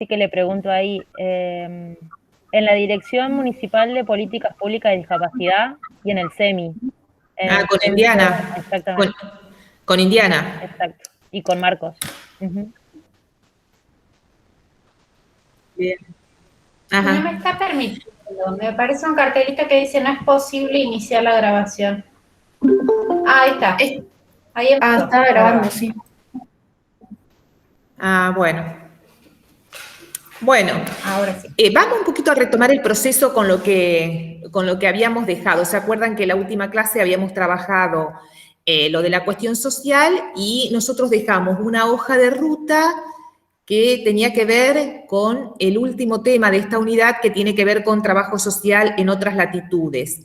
Así que le pregunto ahí, en la Dirección Municipal de Políticas Públicas de Discapacidad y en el SEMI. En Ah, el con SEMI, Indiana. exactamente, Con Indiana. exacto. Y con Marcos. Ujú. Bien. Y no me Ajá. está permitiendo. Me aparece un cartelito que dice no es posible iniciar la grabación. Ah, ahí está. Es- Ahí empezó Estaba a grabando, grabar. sí. ah, bueno. Bueno, Ahora sí. vamos un poquito a retomar el proceso con lo que habíamos dejado. ¿Se acuerdan que en la última clase habíamos trabajado lo de la cuestión social y nosotros dejamos una hoja de ruta que tenía que ver con el último tema de esta unidad, que tiene que ver con trabajo social en otras latitudes?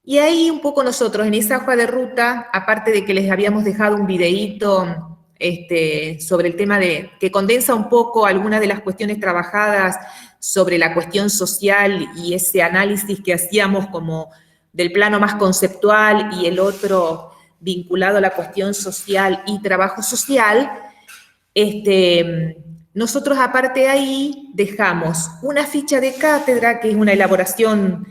Y ahí un poco nosotros en esa hoja de ruta, aparte de que les habíamos dejado un videíto sobre el tema de, que condensa un poco algunas de las cuestiones trabajadas sobre la cuestión social y ese análisis que hacíamos como del plano más conceptual y el otro vinculado a la cuestión social y trabajo social, nosotros aparte de ahí dejamos una ficha de cátedra, que es una elaboración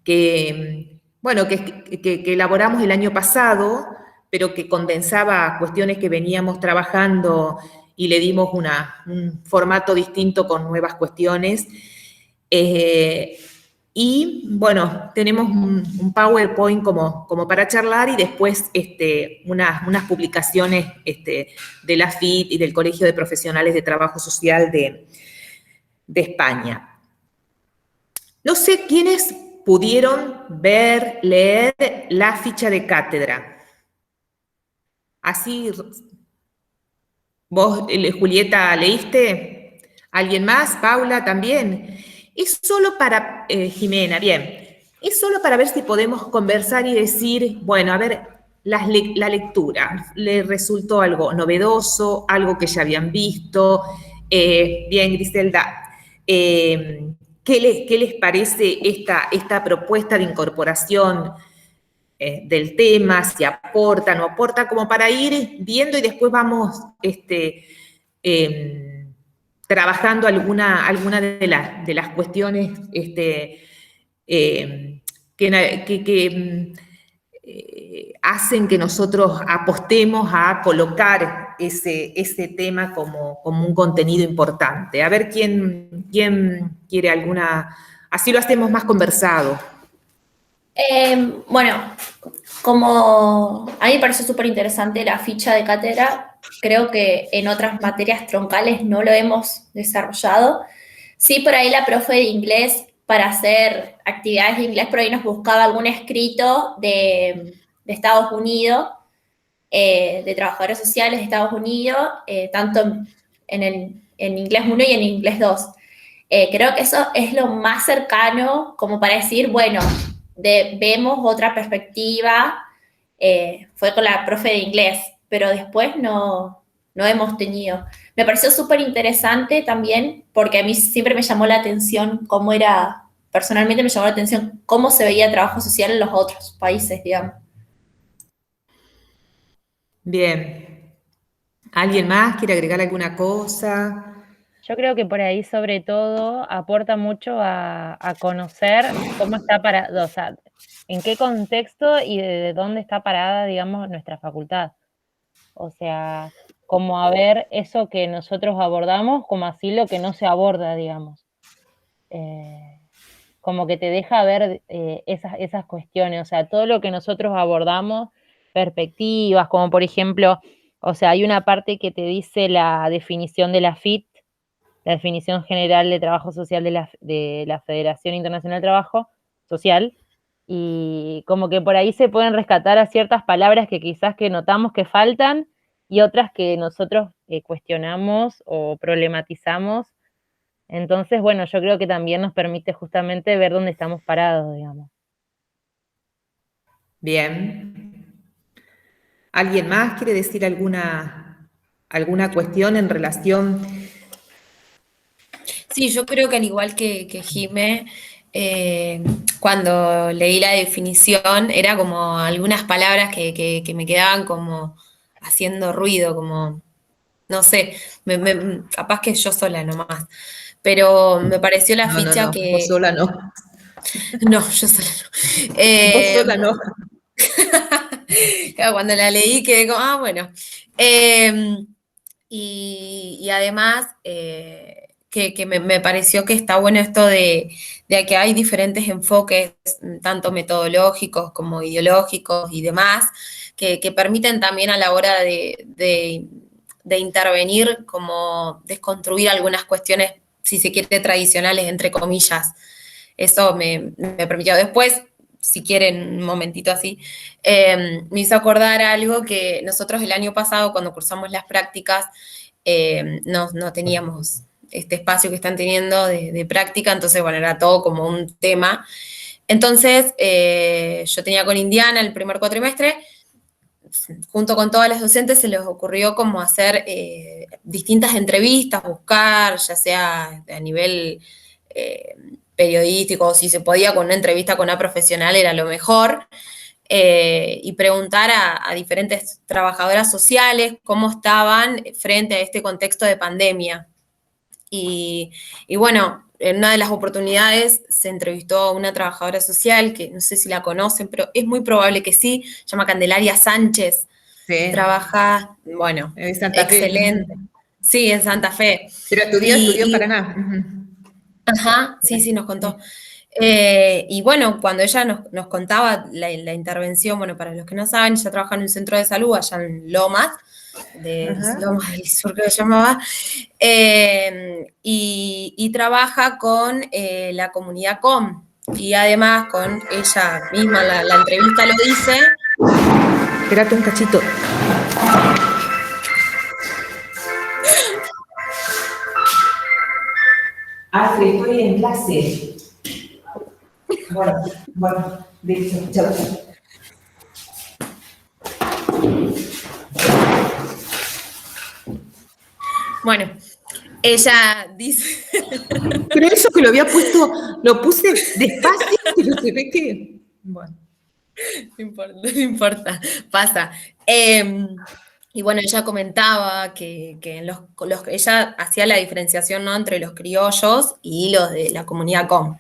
que, bueno, que elaboramos el año pasado, pero que condensaba cuestiones que veníamos trabajando y le dimos un formato distinto con nuevas cuestiones. Y bueno, tenemos un PowerPoint como para charlar y después unas publicaciones de la FIT y del Colegio de Profesionales de Trabajo Social de España. No sé quiénes pudieron ver, leer la ficha de cátedra. Así, vos, Julieta, ¿leíste? ¿Alguien más? ¿Paula también? Es solo para, Jimena, bien, es solo para ver si podemos conversar y decir, bueno, a ver, la lectura, ¿le resultó algo novedoso, algo que ya habían visto? Bien, Griselda, ¿qué les parece esta propuesta de incorporación del tema, si aporta, no aporta, como para ir viendo y después vamos trabajando alguna de las cuestiones que hacen que nosotros apostemos a colocar ese tema como un contenido importante? A ver quién quiere alguna, así lo hacemos más conversado. Bueno, como a mí me pareció súper interesante la ficha de cátedra, creo que en otras materias troncales no lo hemos desarrollado. Sí, por ahí la profe de inglés, para hacer actividades de inglés, por ahí nos buscaba algún escrito de Estados Unidos, de trabajadores sociales de Estados Unidos, tanto en inglés 1 y en inglés 2. Creo que eso es lo más cercano como para decir, bueno, vemos otra perspectiva, fue con la profe de inglés, pero después no hemos tenido. Me pareció súper interesante también porque a mí siempre me llamó la atención cómo era, personalmente me llamó la atención cómo se veía el trabajo social en los otros países, digamos. Bien. ¿Alguien más quiere agregar alguna cosa? Yo creo que por ahí, sobre todo, aporta mucho a conocer cómo está parada, o sea, en qué contexto y de dónde está parada, digamos, nuestra facultad. O sea, como a ver eso que nosotros abordamos, como así lo que no se aborda, digamos. Eh, como que te deja ver esas cuestiones, o sea, todo lo que nosotros abordamos, perspectivas, como por ejemplo, o sea, hay una parte que te dice la definición de la FIT, la definición general de trabajo social de la Federación Internacional de Trabajo Social, y como que por ahí se pueden rescatar a ciertas palabras que quizás que notamos que faltan y otras que nosotros cuestionamos o problematizamos. Entonces, bueno, yo creo que también nos permite justamente ver dónde estamos parados, digamos. Bien. ¿Alguien más quiere decir alguna cuestión en relación? Sí, yo creo que al igual que Jime, cuando leí la definición, era como algunas palabras que me quedaban como haciendo ruido, como no sé, capaz que yo sola nomás, pero me pareció la ficha No, vos que, sola no. no, yo sola no. Vos sola no. Claro, cuando la leí quedé como, bueno. Y además, que me pareció que está bueno esto de que hay diferentes enfoques, tanto metodológicos como ideológicos y demás, que permiten también a la hora de intervenir, como desconstruir algunas cuestiones, si se quiere, tradicionales, entre comillas. Eso me permitió. Después, si quieren, un momentito así, me hizo acordar algo que nosotros el año pasado, cuando cursamos las prácticas, no teníamos este espacio que están teniendo de práctica, entonces, bueno, era todo como un tema. Entonces, yo tenía con Indiana el primer cuatrimestre, junto con todas las docentes se les ocurrió como hacer distintas entrevistas, buscar, ya sea a nivel periodístico, o si se podía con una entrevista con una profesional era lo mejor, y preguntar a diferentes trabajadoras sociales cómo estaban frente a este contexto de pandemia. Y bueno, en una de las oportunidades se entrevistó a una trabajadora social, que no sé si la conocen, pero es muy probable que sí, se llama Candelaria Sánchez, Sí, trabaja, bueno, en Santa Fe. excelente. Sí, en Santa Fe. Pero estudió en Paraná. Ajá, sí, nos contó. Y bueno, cuando ella nos contaba la intervención, bueno, para los que no saben, ella trabaja en un centro de salud allá en Lomas, Ajá. Lomas del Sur que se llamaba, y trabaja con la comunidad COM, y además con ella misma, la entrevista lo dice. Espérate un cachito. Astrid, estoy en clase. Bueno, listo, chao. Bueno, ella dice... Pero eso que lo había puesto, lo puse despacio, pero se ve que... Bueno. No importa, pasa. Y bueno, ella comentaba que ella hacía la diferenciación, ¿no?, entre los criollos y los de la comunidad COM.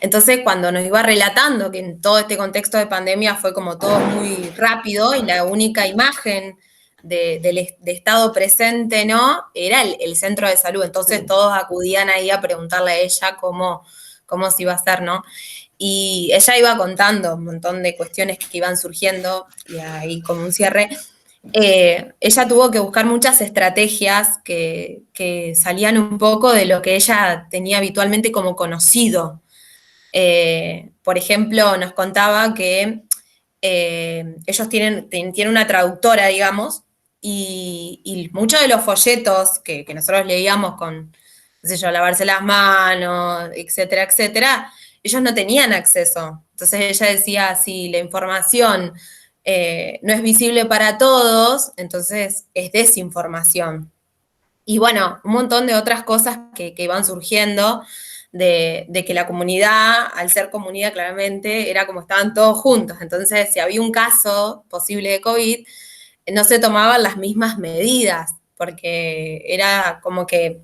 Entonces, cuando nos iba relatando que en todo este contexto de pandemia fue como todo muy rápido y la única imagen de estado presente, ¿no?, era el centro de salud. Entonces todos acudían ahí a preguntarle a ella cómo se iba a hacer, ¿no? Y ella iba contando un montón de cuestiones que iban surgiendo, y ahí como un cierre, ella tuvo que buscar muchas estrategias que salían un poco de lo que ella tenía habitualmente como conocido. Por ejemplo, nos contaba que ellos tienen una traductora, digamos, y muchos de los folletos que nosotros leíamos con, qué sé yo, lavarse las manos, etcétera, etcétera, ellos no tenían acceso. Entonces ella decía, si la información no es visible para todos, entonces es desinformación. Y bueno, un montón de otras cosas que iban surgiendo, de que la comunidad, al ser comunidad claramente, era como estaban todos juntos. Entonces, si había un caso posible de COVID, no se tomaban las mismas medidas, porque era como que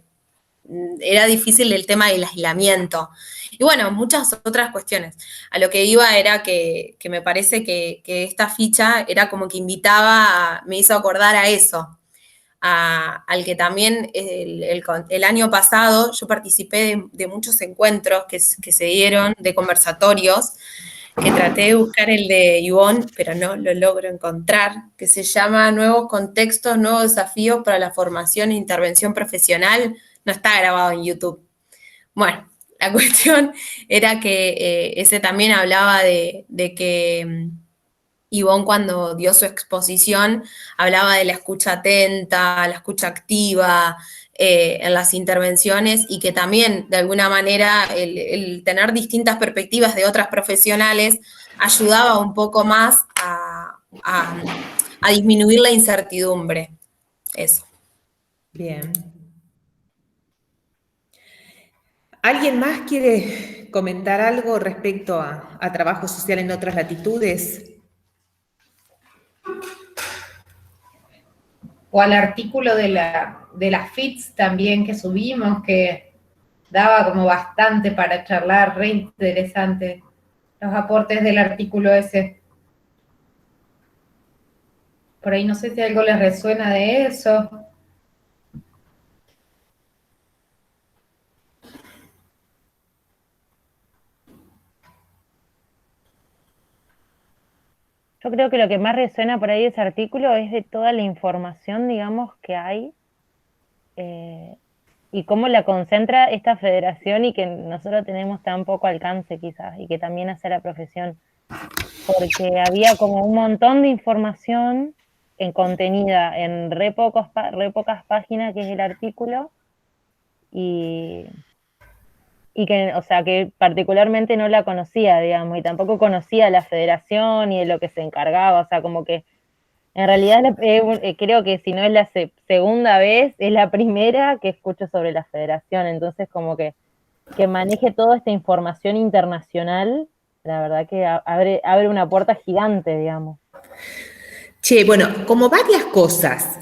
era difícil el tema del aislamiento. Y bueno, muchas otras cuestiones. A lo que iba era que me parece que esta ficha era como que invitaba, me hizo acordar a eso, al que también el año pasado yo participé de muchos encuentros que se dieron, de conversatorios, que traté de buscar el de Ivonne, pero no lo logro encontrar, que se llama Nuevos Contextos, Nuevos Desafíos para la Formación e Intervención Profesional. No está grabado en YouTube. Bueno, la cuestión era que ese también hablaba de que Ivonne, cuando dio su exposición, hablaba de la escucha atenta, la escucha activa en las intervenciones, y que también, de alguna manera, el tener distintas perspectivas de otras profesionales ayudaba un poco más a disminuir la incertidumbre. Eso. Bien. ¿Alguien más quiere comentar algo respecto a trabajo social en otras latitudes? o al artículo de la FITS también que subimos, que daba como bastante para charlar, re interesante los aportes del artículo ese. Por ahí no sé si algo les resuena de eso. Yo creo que lo que más resuena por ahí de ese artículo es de toda la información, digamos, que hay y cómo la concentra esta federación y que nosotros tenemos tan poco alcance quizás y que también hace la profesión. Porque había como un montón de información contenida en re pocas páginas, que es el artículo, y que, o sea, que particularmente no la conocía, digamos, y tampoco conocía la federación y de lo que se encargaba, o sea, como que en realidad creo que si no es la segunda vez, es la primera que escucho sobre la federación, entonces como que maneje toda esta información internacional, la verdad que abre una puerta gigante, digamos. Che, bueno, como varias cosas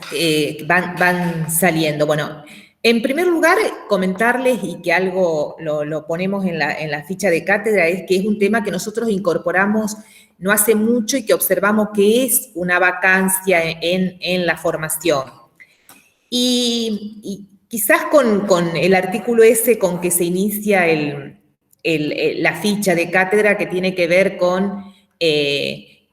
van saliendo. Bueno, en primer lugar, comentarles y que algo lo ponemos en la ficha de cátedra, es que es un tema que nosotros incorporamos no hace mucho y que observamos que es una vacancia en la formación. Y quizás con el artículo ese con que se inicia la ficha de cátedra, que tiene que ver con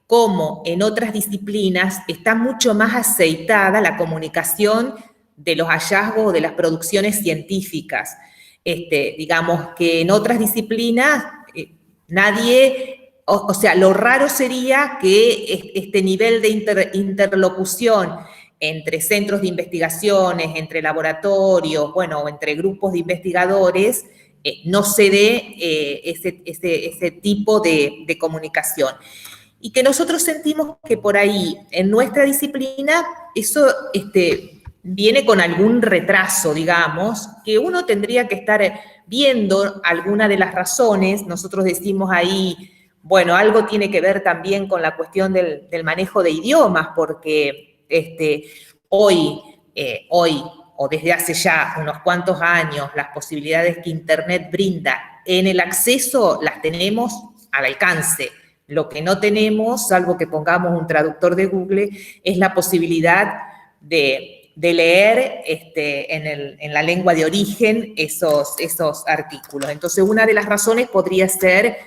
cómo en otras disciplinas está mucho más aceitada la comunicación de los hallazgos o de las producciones científicas. Digamos que en otras disciplinas nadie, o sea, lo raro sería que este nivel de interlocución entre centros de investigaciones, entre laboratorios, bueno, entre grupos de investigadores, no se dé ese tipo de comunicación. Y que nosotros sentimos que por ahí, en nuestra disciplina, eso viene con algún retraso, digamos, que uno tendría que estar viendo alguna de las razones. Nosotros decimos ahí, bueno, algo tiene que ver también con la cuestión del manejo de idiomas, porque hoy o desde hace ya unos cuantos años, las posibilidades que Internet brinda en el acceso las tenemos al alcance. Lo que no tenemos, salvo que pongamos un traductor de Google, es la posibilidad de leer en la lengua de origen esos artículos. Entonces, una de las razones podría ser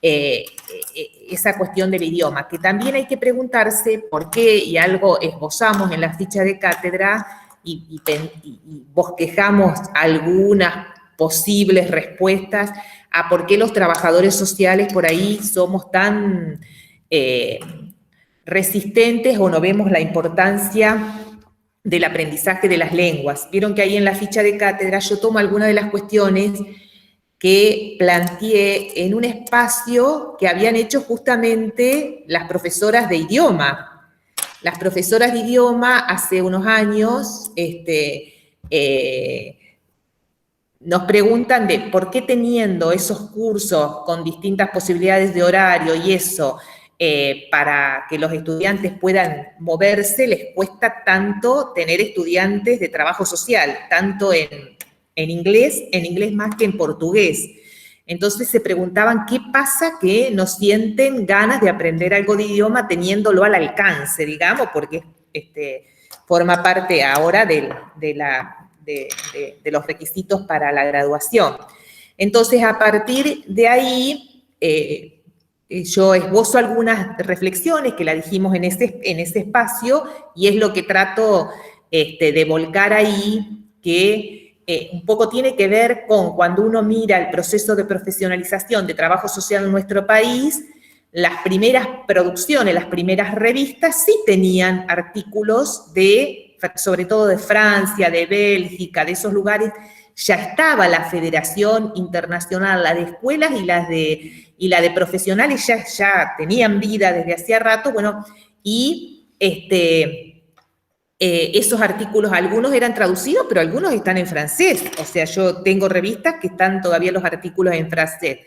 esa cuestión del idioma, que también hay que preguntarse por qué, y algo esbozamos en la ficha de cátedra y bosquejamos algunas posibles respuestas a por qué los trabajadores sociales por ahí somos tan resistentes o no vemos la importancia del aprendizaje de las lenguas. Vieron que ahí en la ficha de cátedra yo tomo algunas de las cuestiones que planteé en un espacio que habían hecho justamente las profesoras de idioma. Las profesoras de idioma hace unos años nos preguntan de por qué teniendo esos cursos con distintas posibilidades de horario y eso, para que los estudiantes puedan moverse, les cuesta tanto tener estudiantes de trabajo social, tanto en inglés más que en portugués. Entonces se preguntaban qué pasa que no sienten ganas de aprender algo de idioma teniéndolo al alcance, digamos, porque forma parte ahora de los requisitos para la graduación. Entonces, a partir de ahí, yo esbozo algunas reflexiones que la dijimos en ese espacio, y es lo que trato de volcar ahí, que un poco tiene que ver con cuando uno mira el proceso de profesionalización de trabajo social en nuestro país. Las primeras producciones, las primeras revistas sí tenían artículos sobre todo de Francia, de Bélgica, de esos lugares. Ya estaba la Federación Internacional, la de escuelas y la de profesionales ya tenían vida desde hacía rato, bueno, y esos artículos, algunos eran traducidos, pero algunos están en francés. O sea, yo tengo revistas que están todavía los artículos en francés.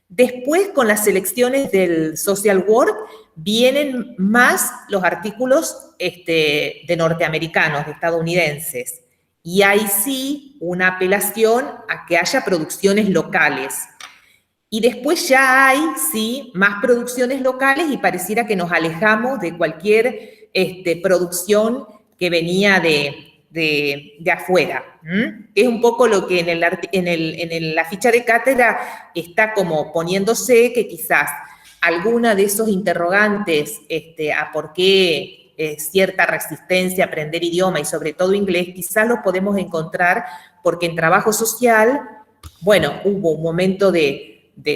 Después, con las selecciones del Social Work, vienen más los artículos de norteamericanos, de estadounidenses. Y hay sí una apelación a que haya producciones locales. Y después ya hay, sí, más producciones locales y pareciera que nos alejamos de cualquier producción que venía de afuera. Es un poco lo que en la ficha de cátedra está como poniéndose, que quizás alguna de esos interrogantes a por qué cierta resistencia a aprender idioma y sobre todo inglés, quizás lo podemos encontrar porque en trabajo social, bueno, hubo un momento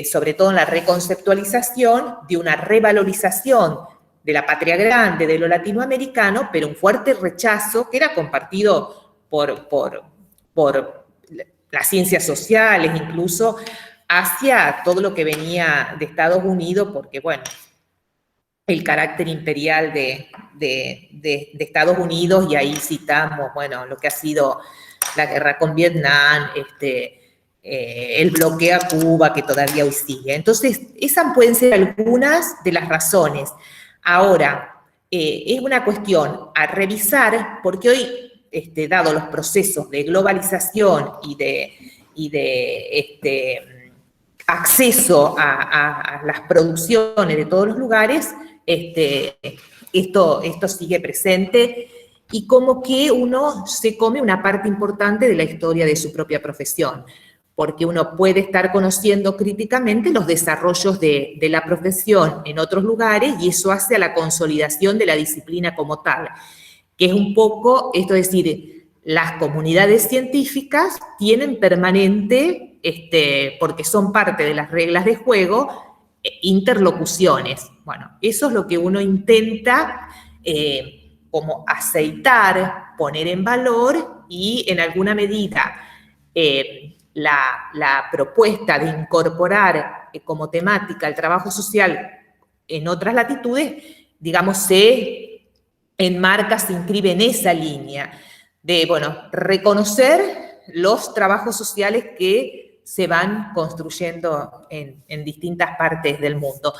sobre todo en la reconceptualización, de una revalorización de la patria grande, de lo latinoamericano, pero un fuerte rechazo que era compartido por las ciencias sociales, incluso hacia todo lo que venía de Estados Unidos, porque, bueno, el carácter imperial de Estados Unidos, y ahí citamos, bueno, lo que ha sido la guerra con Vietnam, el bloqueo a Cuba, que todavía hoy sigue. Entonces, esas pueden ser algunas de las razones. Ahora, es una cuestión a revisar, porque hoy, dado los procesos de globalización y de acceso a las producciones de todos los lugares, esto sigue presente y como que uno se come una parte importante de la historia de su propia profesión, porque uno puede estar conociendo críticamente los desarrollos de la profesión en otros lugares y eso hace a la consolidación de la disciplina como tal, que es un poco, esto es decir, las comunidades científicas tienen permanente, porque son parte de las reglas de juego, interlocuciones. Bueno, eso es lo que uno intenta como aceitar, poner en valor y en alguna medida la propuesta de incorporar como temática el trabajo social en otras latitudes, digamos, se enmarca, se inscribe en esa línea de, bueno, reconocer los trabajos sociales que se van construyendo en distintas partes del mundo.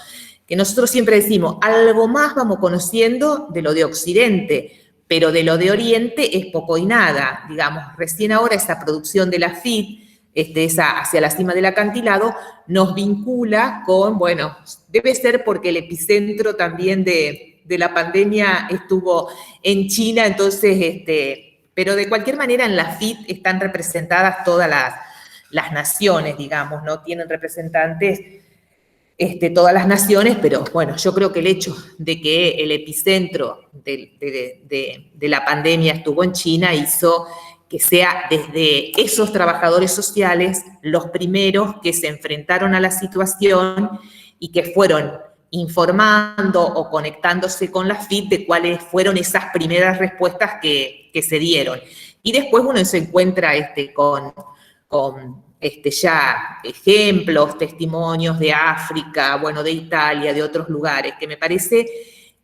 Que nosotros siempre decimos, algo más vamos conociendo de lo de Occidente, pero de lo de Oriente es poco y nada. Digamos, recién ahora esa producción de la FIT, esa hacia la cima del acantilado, nos vincula con, bueno, debe ser porque el epicentro también de la pandemia estuvo en China, entonces, pero de cualquier manera en la FIT están representadas todas las naciones, digamos, ¿no? Tienen representantes todas las naciones, pero bueno, yo creo que el hecho de que el epicentro de la pandemia estuvo en China hizo que sea desde esos trabajadores sociales los primeros que se enfrentaron a la situación y que fueron informando o conectándose con la FIT de cuáles fueron esas primeras respuestas que se dieron. Y después uno se encuentra con ya ejemplos, testimonios de África, bueno, de Italia, de otros lugares, que me parece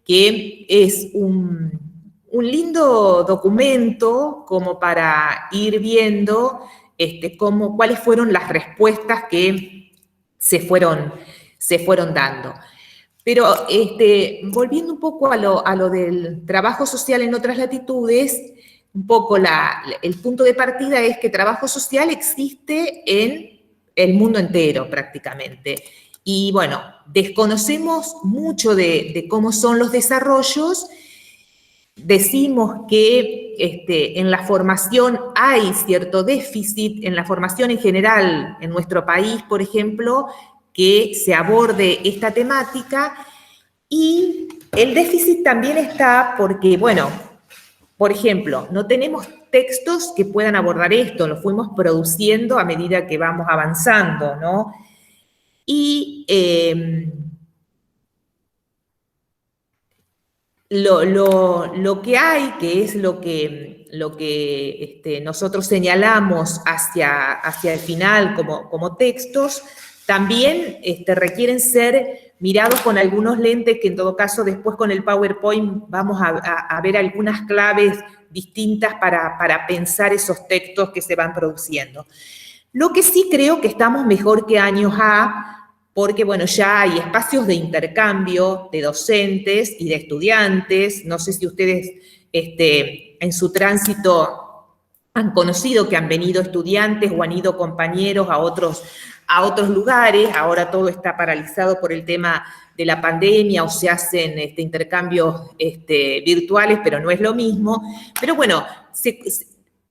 que es un lindo documento como para ir viendo cuáles fueron las respuestas que se fueron dando. Pero volviendo un poco a lo del trabajo social en otras latitudes, un poco el punto de partida es que trabajo social existe en el mundo entero prácticamente. Y bueno, desconocemos mucho de cómo son los desarrollos. Decimos que en la formación hay cierto déficit, en la formación en general en nuestro país, por ejemplo, que se aborde esta temática. Y el déficit también está porque, bueno, por ejemplo, no tenemos textos que puedan abordar esto, lo fuimos produciendo a medida que vamos avanzando, ¿no? Y lo que hay, que es lo que nosotros señalamos hacia el final como textos, también requieren ser mirados con algunos lentes que en todo caso después con el PowerPoint vamos a ver algunas claves distintas para pensar esos textos que se van produciendo. Lo que sí creo que estamos mejor que años porque, bueno, ya hay espacios de intercambio de docentes y de estudiantes. No sé si ustedes en su tránsito han conocido que han venido estudiantes o han ido compañeros a otros lugares. Ahora todo está paralizado por el tema de la pandemia, o se hacen intercambios virtuales, pero no es lo mismo. Pero bueno,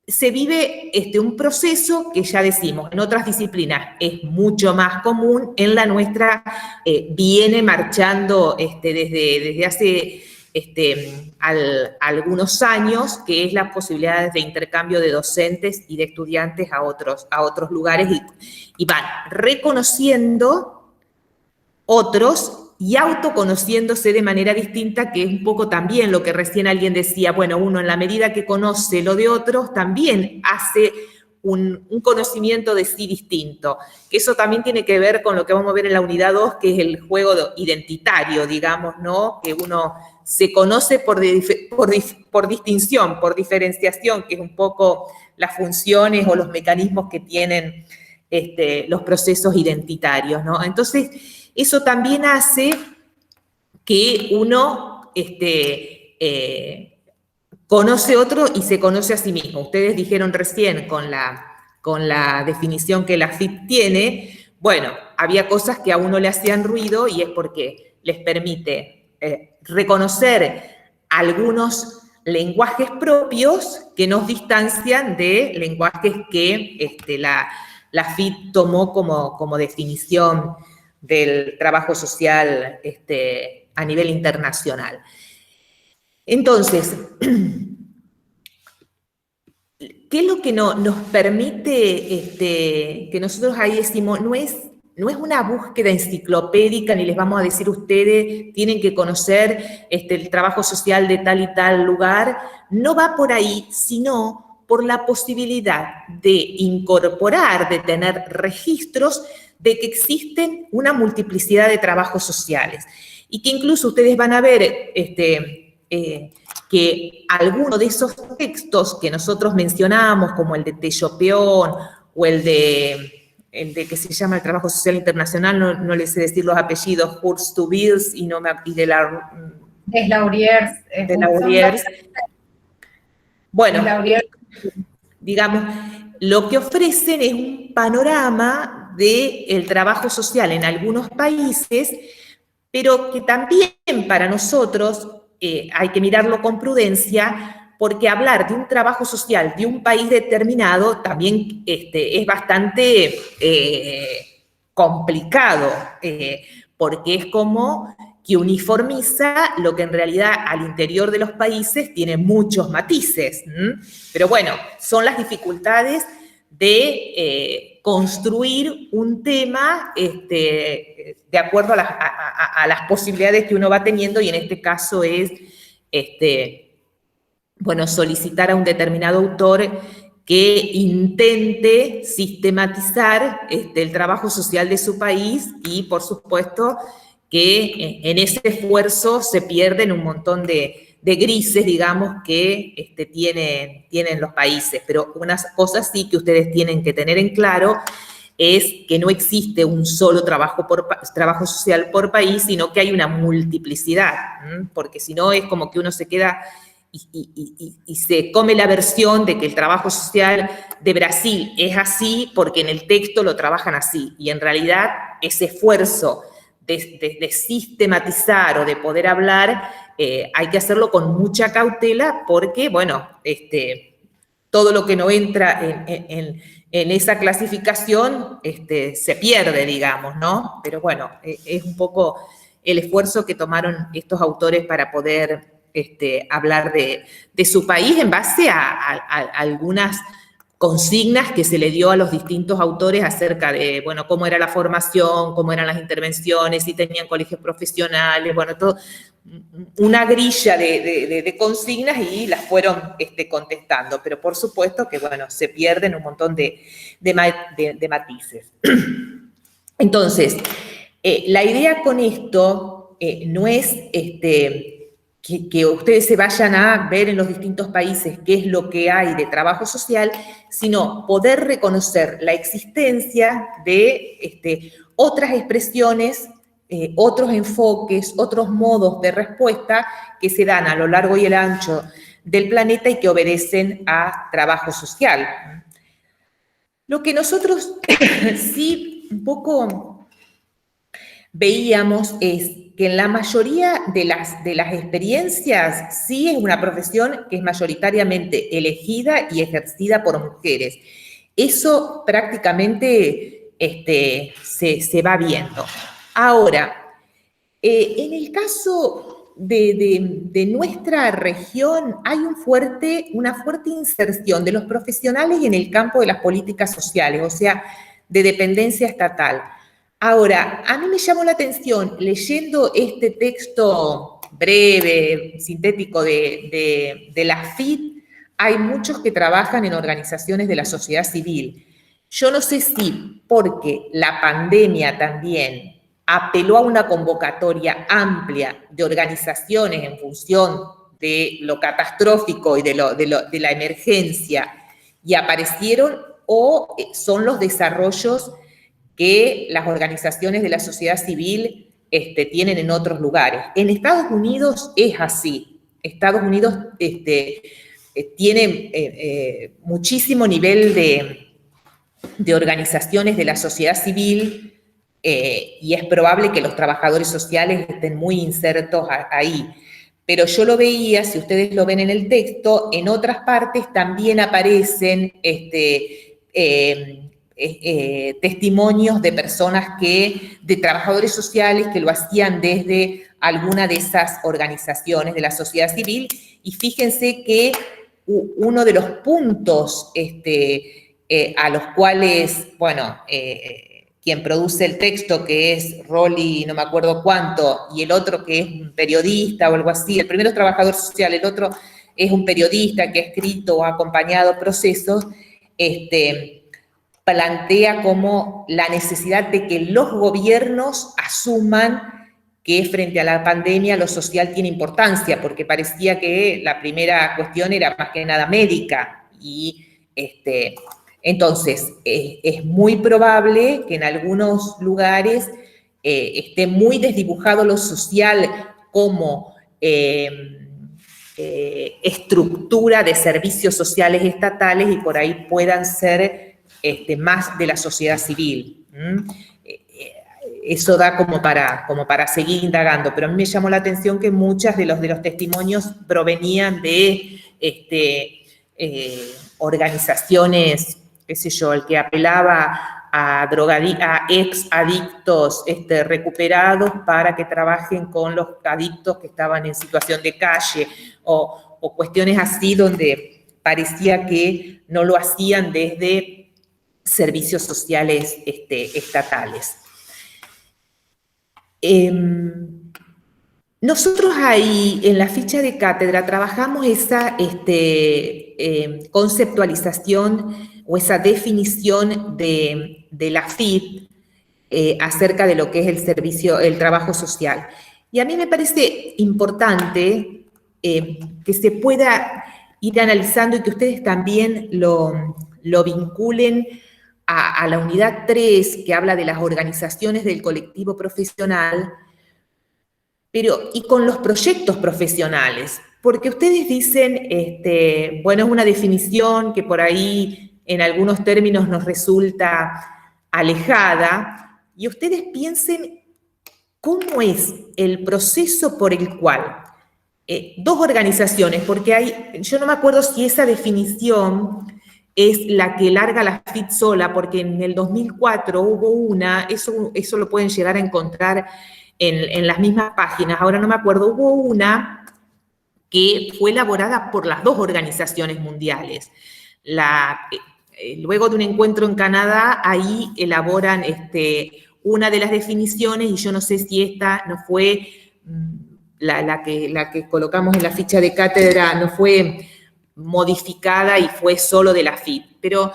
se vive un proceso que ya decimos, en otras disciplinas es mucho más común, en la nuestra viene marchando desde hace algunos años, que es las posibilidades de intercambio de docentes y de estudiantes a otros lugares, y van reconociendo otros y autoconociéndose de manera distinta, que es un poco también lo que recién alguien decía. Bueno, uno en la medida que conoce lo de otros, también hace un conocimiento de sí distinto, que eso también tiene que ver con lo que vamos a ver en la unidad 2, que es el juego identitario, digamos, ¿no? Que uno se conoce por distinción, por diferenciación, que es un poco las funciones o los mecanismos que tienen los procesos identitarios, ¿no? Entonces, eso también hace que uno conoce otro y se conoce a sí mismo. Ustedes dijeron recién con la definición que la FIT tiene, bueno, había cosas que a uno le hacían ruido, y es porque les permite reconocer algunos lenguajes propios que nos distancian de lenguajes que la FIT tomó como definición del trabajo social a nivel internacional. Entonces, ¿qué es lo que nos permite que nosotros ahí decimos, no es una búsqueda enciclopédica, ni les vamos a decir ustedes tienen que conocer el trabajo social de tal y tal lugar? No va por ahí, sino por la posibilidad de incorporar, de tener registros de que existen una multiplicidad de trabajos sociales, y que incluso ustedes van a ver que algunos de esos textos que nosotros mencionamos, como el de Tello Peón o el de que se llama el Trabajo Social Internacional, no les sé decir los apellidos, Hurst-Tobias y de Lauriers. Bueno, digamos, lo que ofrecen es un panorama del trabajo social en algunos países, pero que también para nosotros hay que mirarlo con prudencia, porque hablar de un trabajo social de un país determinado también es bastante complicado, porque es como que uniformiza lo que en realidad al interior de los países tiene muchos matices. Pero bueno, son las dificultades de construir un tema de acuerdo a las posibilidades que uno va teniendo, y en este caso es, bueno, solicitar a un determinado autor que intente sistematizar el trabajo social de su país, y por supuesto que en ese esfuerzo se pierden un montón de grises, digamos, que tienen los países. Pero unas cosas sí que ustedes tienen que tener en claro es que no existe un solo trabajo social por país, sino que hay una multiplicidad, porque si no es como que uno se queda y se come la versión de que el trabajo social de Brasil es así porque en el texto lo trabajan así, y en realidad ese esfuerzo de sistematizar o de poder hablar, hay que hacerlo con mucha cautela, porque, bueno, todo lo que no entra en esa clasificación se pierde, digamos, ¿no? Pero bueno, es un poco el esfuerzo que tomaron estos autores para poder hablar de su país en base a algunas consignas que se le dio a los distintos autores acerca de, bueno, cómo era la formación, cómo eran las intervenciones, si tenían colegios profesionales, bueno, todo, una grilla de consignas, y las fueron contestando, pero por supuesto que, bueno, se pierden un montón de matices. Entonces, la idea con esto no es que ustedes se vayan a ver en los distintos países qué es lo que hay de trabajo social, sino poder reconocer la existencia de otras expresiones, otros enfoques, otros modos de respuesta que se dan a lo largo y el ancho del planeta y que obedecen a trabajo social. Lo que nosotros sí un poco veíamos es que en la mayoría de las experiencias sí es una profesión que es mayoritariamente elegida y ejercida por mujeres. Eso prácticamente se va viendo. Ahora, en el caso de nuestra región hay una fuerte inserción de los profesionales en el campo de las políticas sociales, o sea, de dependencia estatal. Ahora, a mí me llamó la atención, leyendo este texto breve, sintético de la FIT, hay muchos que trabajan en organizaciones de la sociedad civil. Yo no sé si porque la pandemia también apeló a una convocatoria amplia de organizaciones en función de lo catastrófico y de la emergencia, y aparecieron, o son los desarrollos que las organizaciones de la sociedad civil tienen en otros lugares. En Estados Unidos es así. Estados Unidos tiene muchísimo nivel de organizaciones de la sociedad civil, y es probable que los trabajadores sociales estén muy insertos ahí. Pero yo lo veía, si ustedes lo ven en el texto, en otras partes también aparecen testimonios de personas de trabajadores sociales que lo hacían desde alguna de esas organizaciones de la sociedad civil, y fíjense que uno de los puntos a los cuales, bueno, quien produce el texto, que es Rolly, no me acuerdo cuánto, y el otro que es un periodista o algo así, el primero es trabajador social, el otro es un periodista que ha escrito o ha acompañado procesos, plantea como la necesidad de que los gobiernos asuman que frente a la pandemia lo social tiene importancia, porque parecía que la primera cuestión era más que nada médica, y entonces es muy probable que en algunos lugares esté muy desdibujado lo social como estructura de servicios sociales estatales, y por ahí puedan ser más de la sociedad civil. Eso da como para seguir indagando, pero a mí me llamó la atención que muchas de los testimonios provenían de organizaciones, qué sé yo, el que apelaba a ex adictos recuperados para que trabajen con los adictos que estaban en situación de calle, o cuestiones así donde parecía que no lo hacían desde servicios sociales estatales. Nosotros ahí en la ficha de cátedra trabajamos esa conceptualización o esa definición de la FIT acerca de lo que es el trabajo social. Y a mí me parece importante que se pueda ir analizando y que ustedes también lo vinculen a la unidad 3, que habla de las organizaciones del colectivo profesional, y con los proyectos profesionales, porque ustedes dicen, bueno, es una definición que por ahí en algunos términos nos resulta alejada, y ustedes piensen cómo es el proceso por el cual dos organizaciones, porque yo no me acuerdo si esa definición es la que larga la FIT sola, porque en el 2004 hubo una, eso lo pueden llegar a encontrar en las mismas páginas, ahora no me acuerdo, hubo una que fue elaborada por las dos organizaciones mundiales. Luego de un encuentro en Canadá, ahí elaboran una de las definiciones, y yo no sé si esta no fue la que colocamos en la ficha de cátedra, no fue modificada y fue solo de la FIT, pero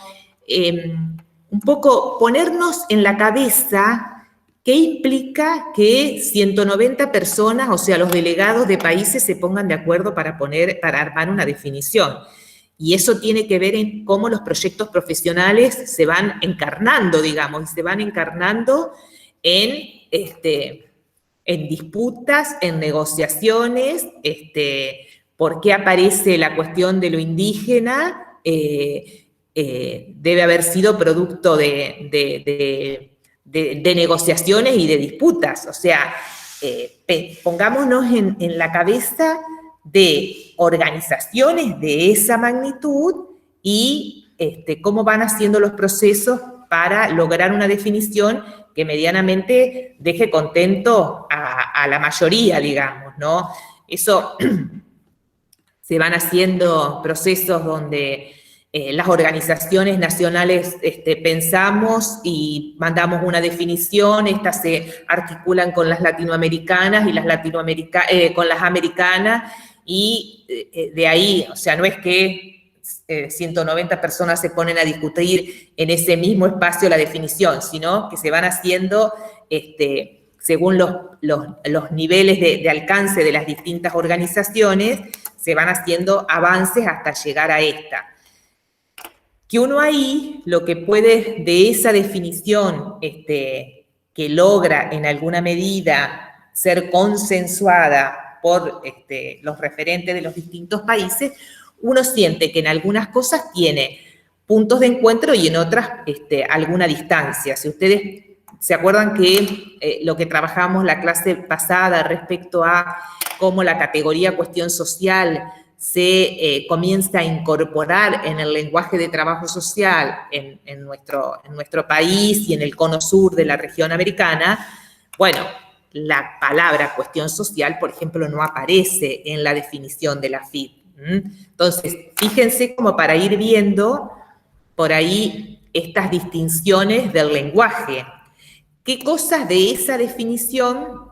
un poco ponernos en la cabeza qué implica que 190 personas, o sea, los delegados de países se pongan de acuerdo para armar una definición. Y eso tiene que ver en cómo los proyectos profesionales se van encarnando, digamos, y se van encarnando en disputas, en negociaciones, por qué aparece la cuestión de lo indígena, debe haber sido producto de negociaciones y de disputas. O sea, pongámonos en la cabeza de organizaciones de esa magnitud y cómo van haciendo los procesos para lograr una definición que medianamente deje contento a la mayoría, digamos, ¿no? Eso se van haciendo procesos donde las organizaciones nacionales pensamos y mandamos una definición, estas se articulan con las latinoamericanas y con las americanas, y de ahí, o sea, no es que 190 personas se ponen a discutir en ese mismo espacio la definición, sino que se van haciendo según los niveles de alcance de las distintas organizaciones, se van haciendo avances hasta llegar a esta. Que uno ahí, lo que puede de esa definición que logra en alguna medida ser consensuada por los referentes de los distintos países, uno siente que en algunas cosas tiene puntos de encuentro y en otras alguna distancia. Si ustedes se acuerdan que lo que trabajamos la clase pasada respecto a cómo la categoría cuestión social se comienza a incorporar en el lenguaje de trabajo social en nuestro país y en el cono sur de la región americana, bueno, la palabra cuestión social, por ejemplo, no aparece en la definición de la FIT. Entonces, fíjense como para ir viendo por ahí estas distinciones del lenguaje. ¿Qué cosas de esa definición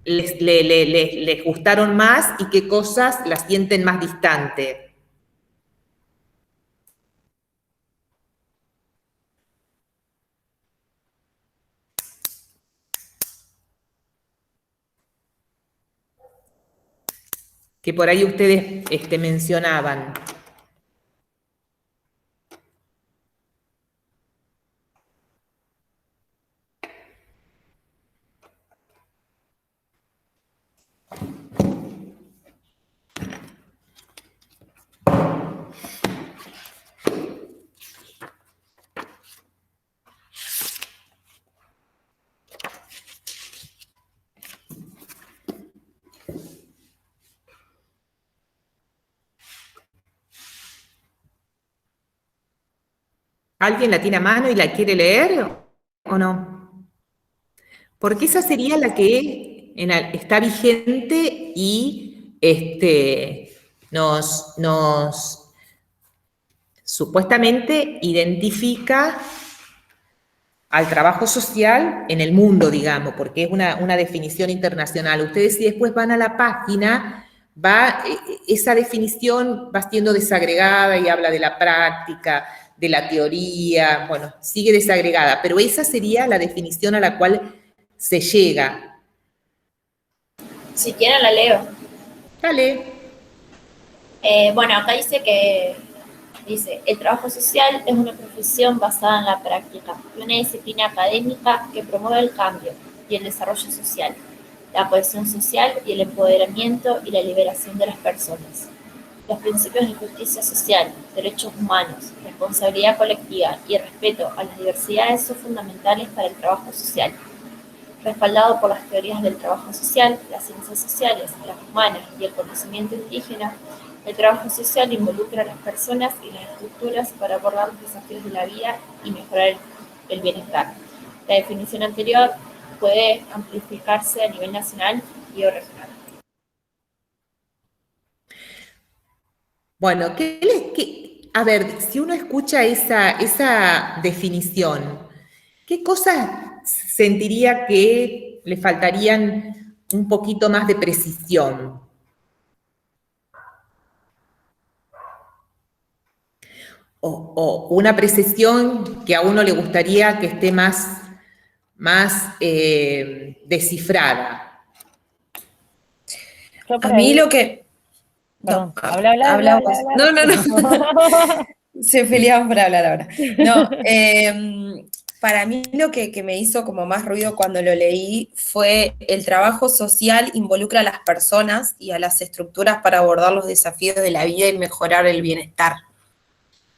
les gustaron más y qué cosas las sienten más distantes? Que por ahí ustedes mencionaban. ¿Alguien la tiene a mano y la quiere leer o no? Porque esa sería la que está vigente y nos supuestamente identifica al trabajo social en el mundo, digamos, porque es una definición internacional. Ustedes si después van a la página, esa definición va siendo desagregada y habla de la práctica, de la teoría, bueno, sigue desagregada, pero esa sería la definición a la cual se llega. Si quieren la leo. Dale. Bueno, acá dice, el trabajo social es una profesión basada en la práctica, una disciplina académica que promueve el cambio y el desarrollo social, la cohesión social y el empoderamiento y la liberación de las personas. Los principios de justicia social, derechos humanos, responsabilidad colectiva y respeto a las diversidades son fundamentales para el trabajo social. Respaldado por las teorías del trabajo social, las ciencias sociales, las humanas y el conocimiento indígena, el trabajo social involucra a las personas y las estructuras para abordar los desafíos de la vida y mejorar el bienestar. La definición anterior puede amplificarse a nivel nacional y regional. Bueno, a ver, si uno escucha esa definición, ¿qué cosas sentiría que le faltarían un poquito más de precisión? O una precisión que a uno le gustaría que esté más descifrada. A mí lo que... Perdón, no, habla vos. vos. No. Se peleaban por hablar ahora. No, Para mí lo que me hizo como más ruido cuando lo leí fue el trabajo social involucra a las personas y a las estructuras para abordar los desafíos de la vida y mejorar el bienestar.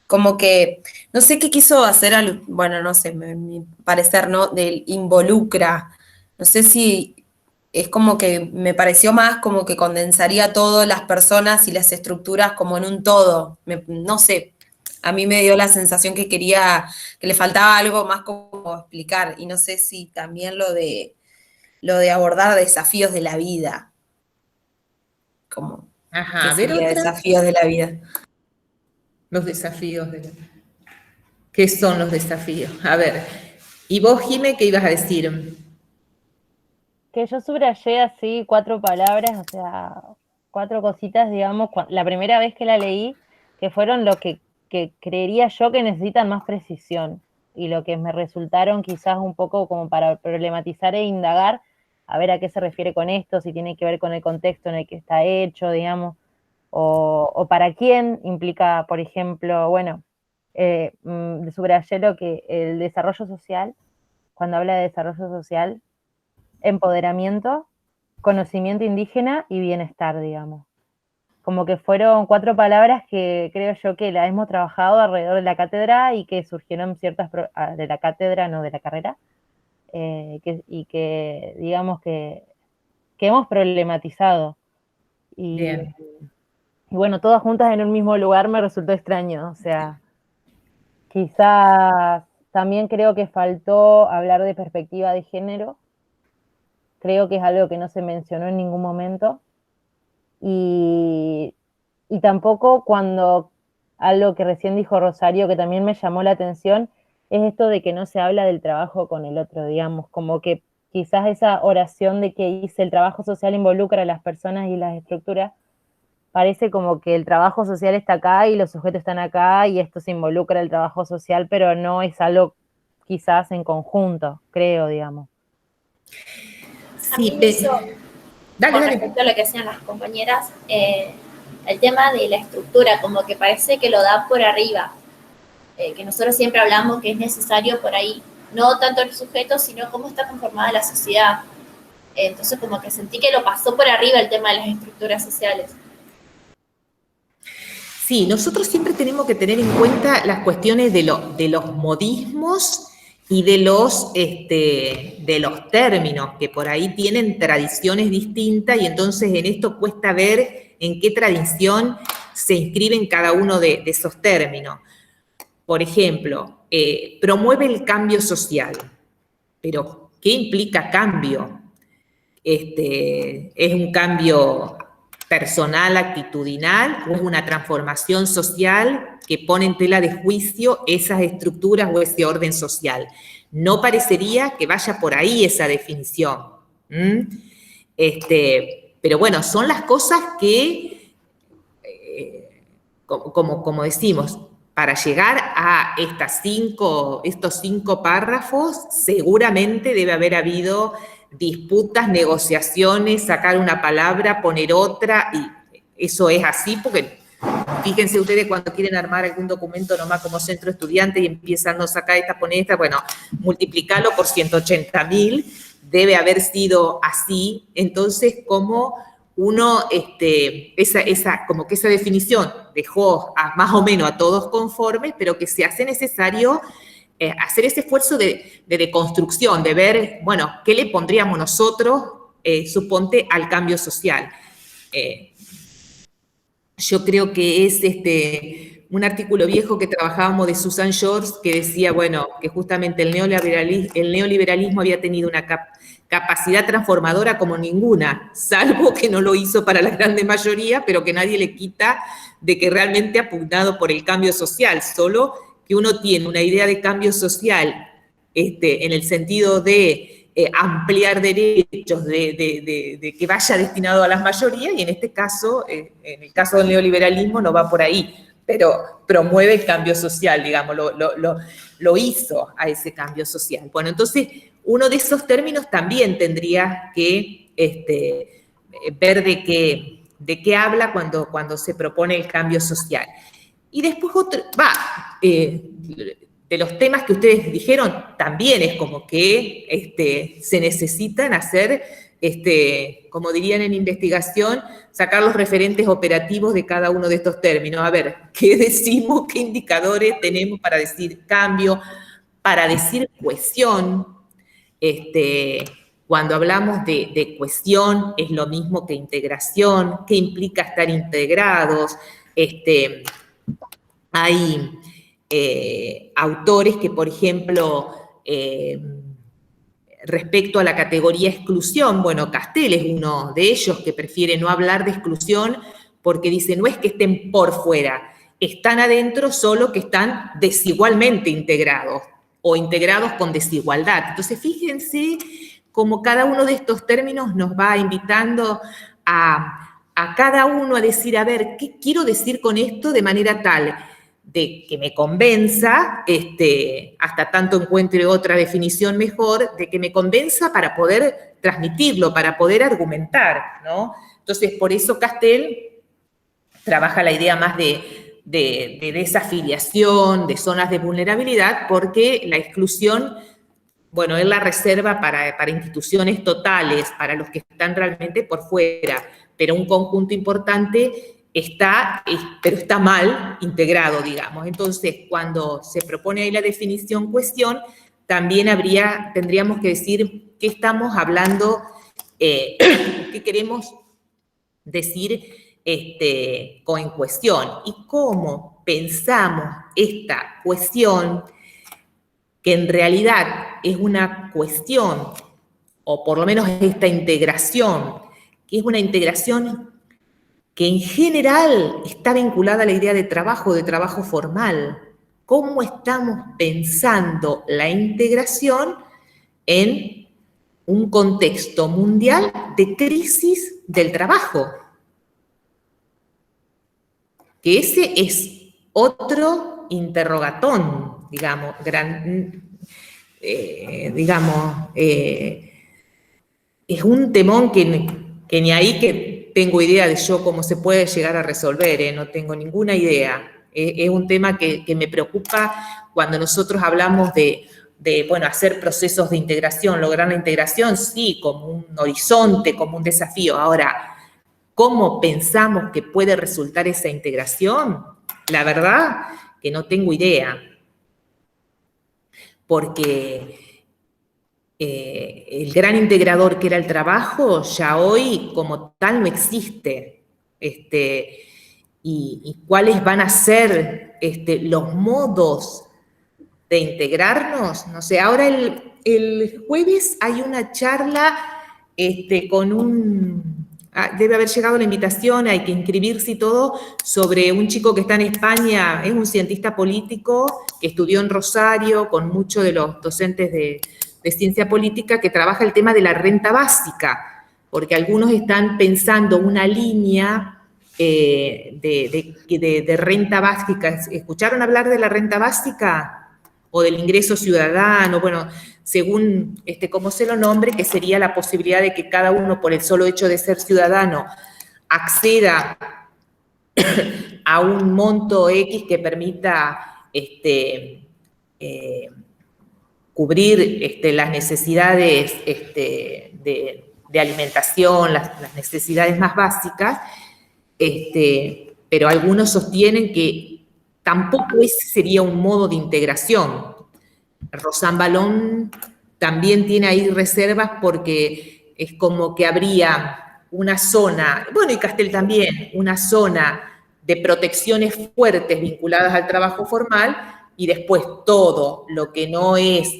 Como que, no sé qué quiso hacer, bueno, no sé, mi parecer, ¿no? Del involucra. No sé si es como que me pareció más como que condensaría todo, las personas y las estructuras como en un todo. No sé, a mí me dio la sensación que quería, que le faltaba algo más como explicar. Y no sé si también lo de abordar desafíos de la vida. Como, Ajá, ¿qué a ver sería otra. desafíos de la vida? Los desafíos. ¿Qué son los desafíos? A ver, ¿y vos, Jime, qué ibas a decir? Que yo subrayé así 4 palabras, o sea, 4 cositas, digamos, la primera vez que la leí, que fueron lo que creería yo que necesitan más precisión y lo que me resultaron quizás un poco como para problematizar e indagar, a ver a qué se refiere con esto, si tiene que ver con el contexto en el que está hecho, digamos, o para quién implica, por ejemplo, bueno, subrayé lo que el desarrollo social, cuando habla de desarrollo social, empoderamiento, conocimiento indígena y bienestar, digamos. Como que fueron 4 palabras que creo yo que las hemos trabajado alrededor de la cátedra y que surgieron ciertas, de la cátedra, no de la carrera, y que digamos que hemos problematizado. Y, Bien. y bueno, todas juntas en un mismo lugar me resultó extraño, o sea, quizás también creo que faltó hablar de perspectiva de género, creo que es algo que no se mencionó en ningún momento. Y, y tampoco cuando algo que recién dijo Rosario, que también me llamó la atención, es esto de que no se habla del trabajo con el otro, digamos, como que quizás esa oración de que dice el trabajo social involucra a las personas y las estructuras, parece como que el trabajo social está acá y los sujetos están acá y esto se involucra el trabajo social, pero no es algo quizás en conjunto, creo, digamos. A mí Sí, me hizo, dale, con dale. respecto a lo que decían las compañeras, el tema de la estructura, como que parece que lo da por arriba, que nosotros siempre hablamos que es necesario por ahí, no tanto el sujeto, sino cómo está conformada la sociedad. Entonces como que sentí que lo pasó por arriba el tema de las estructuras sociales. Sí, nosotros siempre tenemos que tener en cuenta las cuestiones de los modismos y de los términos, que por ahí tienen tradiciones distintas y entonces en esto cuesta ver en qué tradición se inscriben cada uno de esos términos. Por ejemplo, promueve el cambio social, pero ¿qué implica cambio? ¿Es un cambio personal, actitudinal, o es una transformación social que pone en tela de juicio esas estructuras o ese orden social? No parecería que vaya por ahí esa definición. Pero bueno, son las cosas que, como decimos, para llegar a estos 5 párrafos, seguramente debe haber habido disputas, negociaciones, sacar una palabra, poner otra, y eso es así porque fíjense ustedes cuando quieren armar algún documento nomás como centro estudiante y empiezan a sacar esta, poner esta, bueno, multiplicarlo por 180.000, debe haber sido así. Entonces, como uno, como que esa definición dejó más o menos a todos conformes, pero que se hace necesario hacer ese esfuerzo de deconstrucción, de ver, bueno, ¿qué le pondríamos nosotros, suponte, al cambio social? Yo creo que es un artículo viejo que trabajábamos de Susan George que decía, bueno, que justamente el neoliberalismo había tenido una capacidad transformadora como ninguna, salvo que no lo hizo para la grande mayoría, pero que nadie le quita de que realmente ha pugnado por el cambio social, solo que uno tiene una idea de cambio social en el sentido de ampliar derechos, de que vaya destinado a las mayorías, y en este caso, en el caso del neoliberalismo, no va por ahí, pero promueve el cambio social, digamos, lo hizo a ese cambio social. Bueno, entonces, uno de esos términos también tendría que ver de qué habla cuando se propone el cambio social. Y después de los temas que ustedes dijeron, también es como que se necesitan hacer, como dirían en investigación, sacar los referentes operativos de cada uno de estos términos. A ver, ¿qué decimos? ¿Qué indicadores tenemos para decir cambio? Para decir cohesión. Cuando hablamos de cohesión, es lo mismo que integración. ¿Qué implica estar integrados? Hay autores que, por ejemplo, respecto a la categoría exclusión, bueno, Castel es uno de ellos que prefiere no hablar de exclusión porque dice, no es que estén por fuera, están adentro, solo que están desigualmente integrados o integrados con desigualdad. Entonces, fíjense cómo cada uno de estos términos nos va invitando a cada uno a decir, a ver, ¿qué quiero decir con esto de manera tal de que me convenza, hasta tanto encuentre otra definición mejor, de que me convenza para poder transmitirlo, para poder argumentar, ¿no? Entonces, por eso Castel trabaja la idea más de desafiliación, de zonas de vulnerabilidad, porque la exclusión, bueno, él la reserva para instituciones totales, para los que están realmente por fuera, pero un conjunto importante pero está mal integrado, digamos. Entonces, cuando se propone ahí la definición cuestión, también tendríamos que decir qué estamos hablando, qué queremos decir con cuestión y cómo pensamos esta cuestión, que en realidad es una cuestión, o por lo menos esta integración, que es una integración que en general está vinculada a la idea de trabajo formal. ¿Cómo estamos pensando la integración en un contexto mundial de crisis del trabajo? Que ese es otro interrogatón, digamos, es un temón que ni ahí que tengo idea de yo cómo se puede llegar a resolver, no tengo ninguna idea. Es un tema que me preocupa cuando nosotros hablamos de, bueno, hacer procesos de integración, lograr la integración, sí, como un horizonte, como un desafío. Ahora, ¿cómo pensamos que puede resultar esa integración? La verdad que no tengo idea. Porque el gran integrador que era el trabajo, ya hoy como tal no existe. Y cuáles van a ser los modos de integrarnos. No sé, ahora el jueves hay una charla debe haber llegado la invitación, hay que inscribirse y todo, sobre un chico que está en España, es un cientista político que estudió en Rosario con muchos de los docentes de ciencia política, que trabaja el tema de la renta básica, porque algunos están pensando una línea de renta básica. ¿Escucharon hablar de la renta básica? O del ingreso ciudadano, bueno, según cómo se lo nombre, que sería la posibilidad de que cada uno, por el solo hecho de ser ciudadano, acceda a un monto X que permita cubrir las necesidades de alimentación, las necesidades más básicas, pero algunos sostienen que tampoco ese sería un modo de integración. Rosan Balón también tiene ahí reservas porque es como que habría una zona, bueno, y Castel también, una zona de protecciones fuertes vinculadas al trabajo formal y después todo lo que no es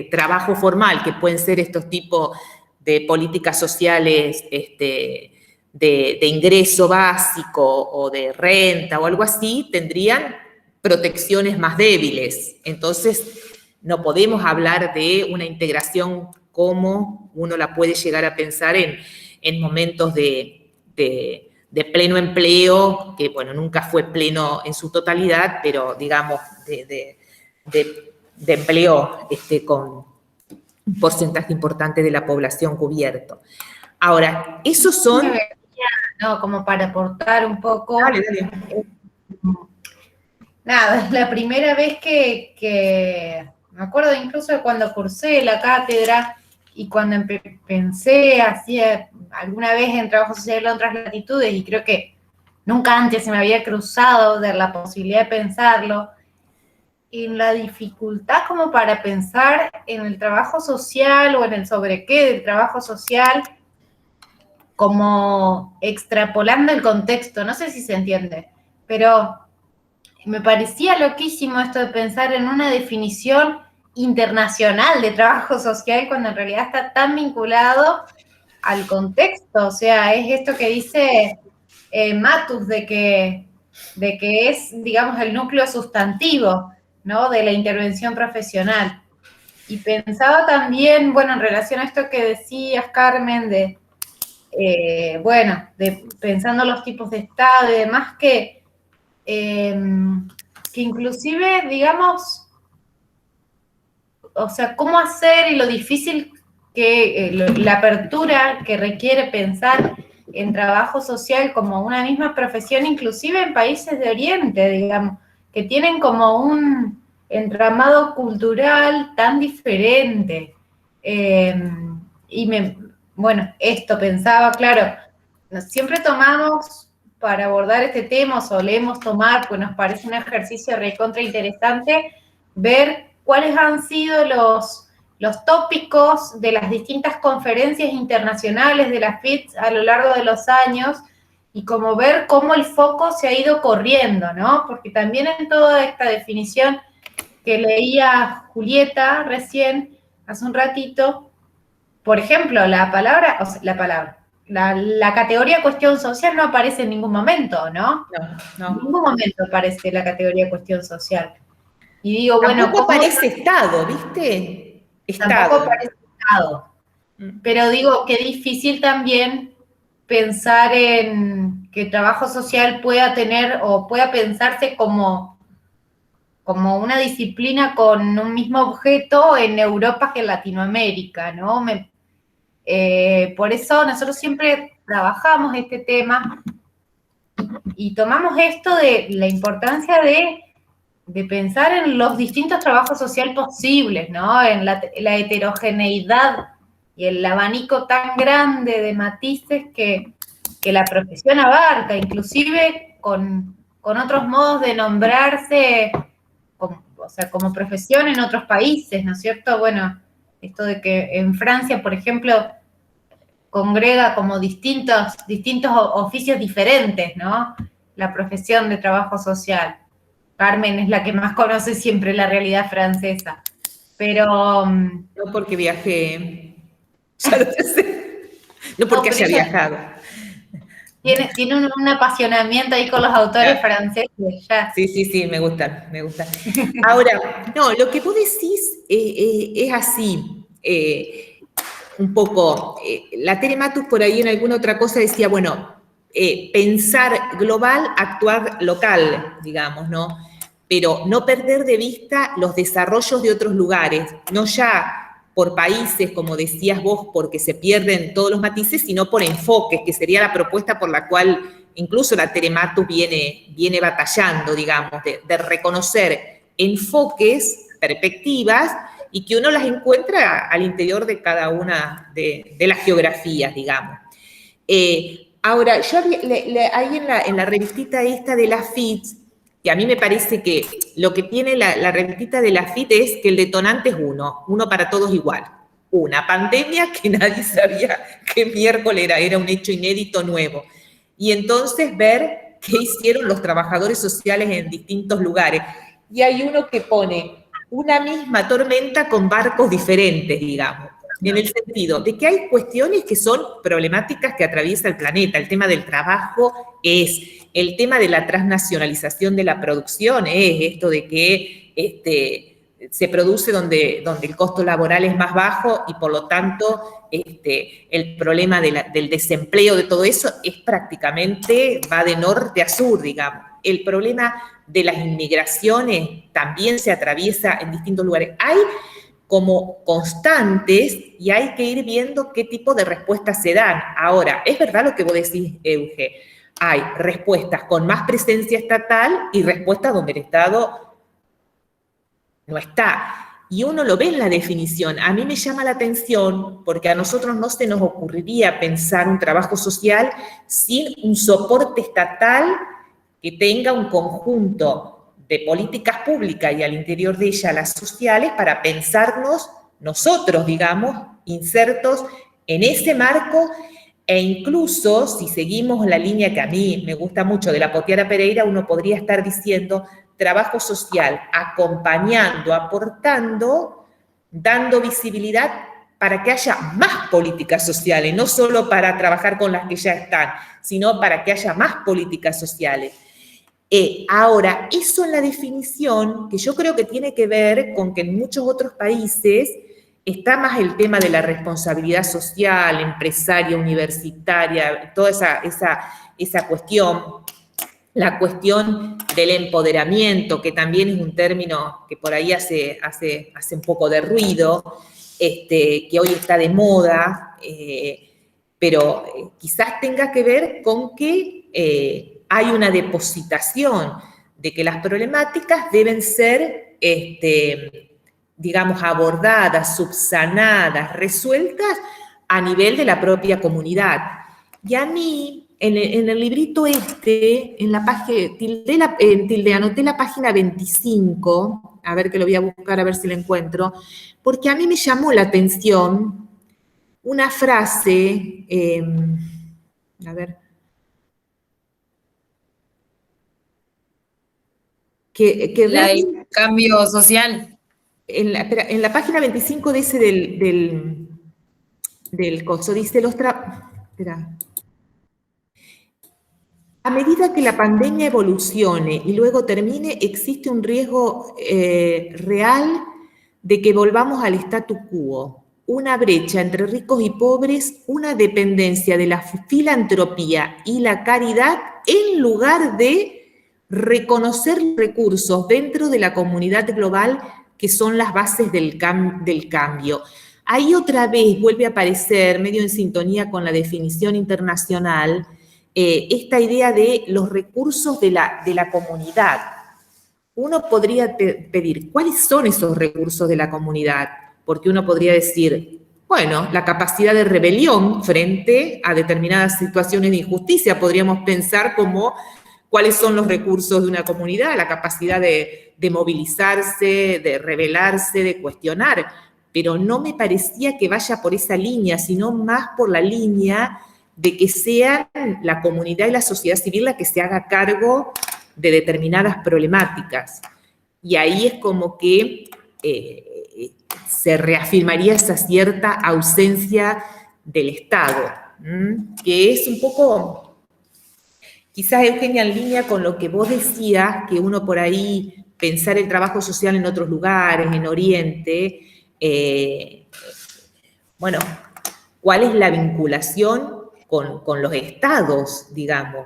trabajo formal, que pueden ser estos tipos de políticas sociales de ingreso básico o de renta o algo así, tendrían protecciones más débiles. Entonces, no podemos hablar de una integración como uno la puede llegar a pensar en momentos de pleno empleo, que, bueno, nunca fue pleno en su totalidad, pero, digamos, de empleo con un porcentaje importante de la población cubierto. Ahora, esos son... No, como para aportar un poco. Dale. nada, es la primera vez que me acuerdo incluso de cuando cursé la cátedra y cuando pensé hacía alguna vez en trabajo social en otras latitudes, y creo que nunca antes se me había cruzado de la posibilidad de pensarlo, en la dificultad como para pensar en el trabajo social o en el sobre qué del trabajo social, como extrapolando el contexto, no sé si se entiende, pero me parecía loquísimo esto de pensar en una definición internacional de trabajo social cuando en realidad está tan vinculado al contexto. O sea, es esto que dice Matus de que es, digamos, el núcleo sustantivo, ¿no?, de la intervención profesional. Y pensaba también, bueno, en relación a esto que decías, Carmen, de pensando los tipos de Estado y demás, que inclusive, digamos, o sea, cómo hacer y lo difícil que la apertura que requiere pensar en trabajo social como una misma profesión, inclusive en países de Oriente, digamos, que tienen como un entramado cultural tan diferente. Bueno, esto pensaba, claro, siempre tomamos para abordar este tema, solemos tomar, pues nos parece un ejercicio recontra interesante, ver cuáles han sido los tópicos de las distintas conferencias internacionales de las FITS a lo largo de los años, y como ver cómo el foco se ha ido corriendo, ¿no? Porque también en toda esta definición que leía Julieta recién, hace un ratito, por ejemplo, la categoría cuestión social no aparece en ningún momento, ¿no? No. En ningún momento aparece la categoría cuestión social. Y digo, Tampoco bueno, aparece Estado, ¿viste? Tampoco aparece Estado. Pero digo, qué difícil también pensar en que el trabajo social pueda tener o pueda pensarse como una disciplina con un mismo objeto en Europa que en Latinoamérica, ¿no? Por eso nosotros siempre trabajamos este tema y tomamos esto de la importancia de pensar en los distintos trabajos sociales posibles, ¿no? En la heterogeneidad y el abanico tan grande de matices que la profesión abarca, inclusive con otros modos de nombrarse, como profesión en otros países, ¿no es cierto? Bueno, esto de que en Francia, por ejemplo, congrega como distintos oficios diferentes, ¿no? La profesión de trabajo social. Carmen es la que más conoce siempre la realidad francesa. Pero... No porque viajé, ya lo sé. No porque haya viajado. Tiene un apasionamiento ahí con los autores franceses, ya. Sí, me gusta. Ahora, no, lo que vos decís es así, un poco. La Tere Matus por ahí en alguna otra cosa decía, bueno, pensar global, actuar local, digamos, ¿no? Pero no perder de vista los desarrollos de otros lugares, no ya por países, como decías vos, porque se pierden todos los matices, sino por enfoques, que sería la propuesta por la cual incluso la Tere Matus viene batallando, digamos, de reconocer enfoques, perspectivas, y que uno las encuentra al interior de cada una de las geografías, digamos. Ahora, yo ahí en la revistita esta de la FITS, que a mí me parece que lo que tiene la revistita de la FIT es que el detonante es uno para todos igual. Una pandemia que nadie sabía qué miércoles era un hecho inédito nuevo. Y entonces ver qué hicieron los trabajadores sociales en distintos lugares. Y hay uno que pone una misma tormenta con barcos diferentes, digamos, en el sentido de que hay cuestiones que son problemáticas que atraviesa el planeta. El tema del trabajo es... El tema de la transnacionalización de la producción es esto de que se produce donde el costo laboral es más bajo y por lo tanto el problema del desempleo, de todo eso, es prácticamente, va de norte a sur, digamos. El problema de las inmigraciones también se atraviesa en distintos lugares. Hay como constantes y hay que ir viendo qué tipo de respuestas se dan. Ahora, es verdad lo que vos decís, Euge. hay respuestas con más presencia estatal y respuestas donde el Estado no está. Y uno lo ve en la definición. A mí me llama la atención porque a nosotros no se nos ocurriría pensar un trabajo social sin un soporte estatal que tenga un conjunto de políticas públicas y al interior de ella las sociales para pensarnos nosotros, digamos, insertos en ese marco. E incluso, si seguimos la línea que a mí me gusta mucho de la Potiara Pereira, uno podría estar diciendo trabajo social, acompañando, aportando, dando visibilidad para que haya más políticas sociales, no solo para trabajar con las que ya están, sino para que haya más políticas sociales. Ahora, eso en la definición, que yo creo que tiene que ver con que en muchos otros países está más el tema de la responsabilidad social, empresaria, universitaria, toda esa cuestión, la cuestión del empoderamiento, que también es un término que por ahí hace un poco de ruido, que hoy está de moda, pero quizás tenga que ver con que hay una depositación de que las problemáticas deben ser digamos, abordadas, subsanadas, resueltas a nivel de la propia comunidad. Y a mí, en el librito en la página, anoté la página 25, a ver que lo voy a buscar, a ver si lo encuentro, porque a mí me llamó la atención una frase, a ver, que La del cambio social. En la página 25 de ese del coso, dice a medida que la pandemia evolucione y luego termine, existe un riesgo real de que volvamos al statu quo, una brecha entre ricos y pobres, una dependencia de la filantropía y la caridad en lugar de reconocer recursos dentro de la comunidad global que son las bases del cambio. Ahí otra vez vuelve a aparecer, medio en sintonía con la definición internacional, esta idea de los recursos de la comunidad. Uno podría pedir, ¿cuáles son esos recursos de la comunidad? Porque uno podría decir, bueno, la capacidad de rebelión frente a determinadas situaciones de injusticia. Podríamos pensar como cuáles son los recursos de una comunidad, la capacidad de movilizarse, de rebelarse, de cuestionar. Pero no me parecía que vaya por esa línea, sino más por la línea de que sea la comunidad y la sociedad civil la que se haga cargo de determinadas problemáticas. Y ahí es como que se reafirmaría esa cierta ausencia del Estado, que es un poco, quizás, Eugenia, en línea con lo que vos decías, que uno por ahí pensar el trabajo social en otros lugares, en Oriente, bueno, ¿cuál es la vinculación con los estados, digamos?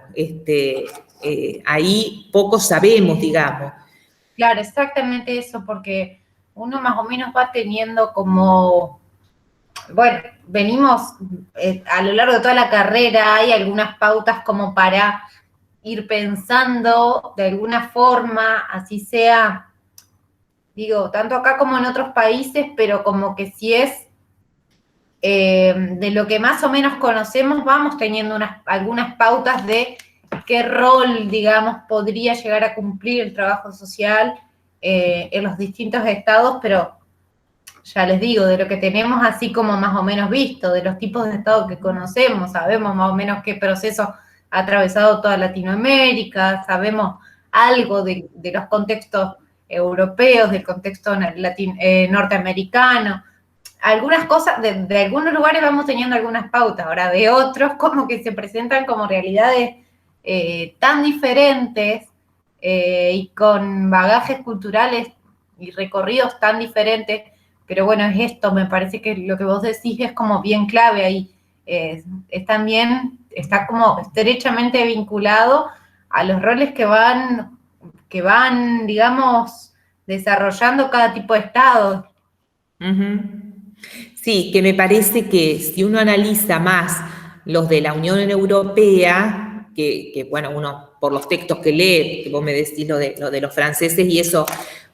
Ahí poco sabemos, digamos. Claro, exactamente eso, porque uno más o menos va teniendo como, bueno, venimos a lo largo de toda la carrera, hay algunas pautas como para ir pensando de alguna forma, así sea, digo, tanto acá como en otros países, pero como que si es de lo que más o menos conocemos, vamos teniendo algunas pautas de qué rol, digamos, podría llegar a cumplir el trabajo social en los distintos estados, pero ya les digo, de lo que tenemos así como más o menos visto, de los tipos de estados que conocemos, sabemos más o menos qué proceso ha atravesado toda Latinoamérica, sabemos algo de los contextos europeos, del contexto norteamericano. Algunas cosas, de algunos lugares vamos teniendo algunas pautas, ahora de otros como que se presentan como realidades tan diferentes y con bagajes culturales y recorridos tan diferentes, pero bueno, es esto, me parece que lo que vos decís es como bien clave ahí, es también, está como estrechamente vinculado a los roles que van, digamos, desarrollando cada tipo de estado. Sí, que me parece que si uno analiza más los de la Unión Europea, que, bueno, uno por los textos que lee, que vos me decís lo de los franceses y eso,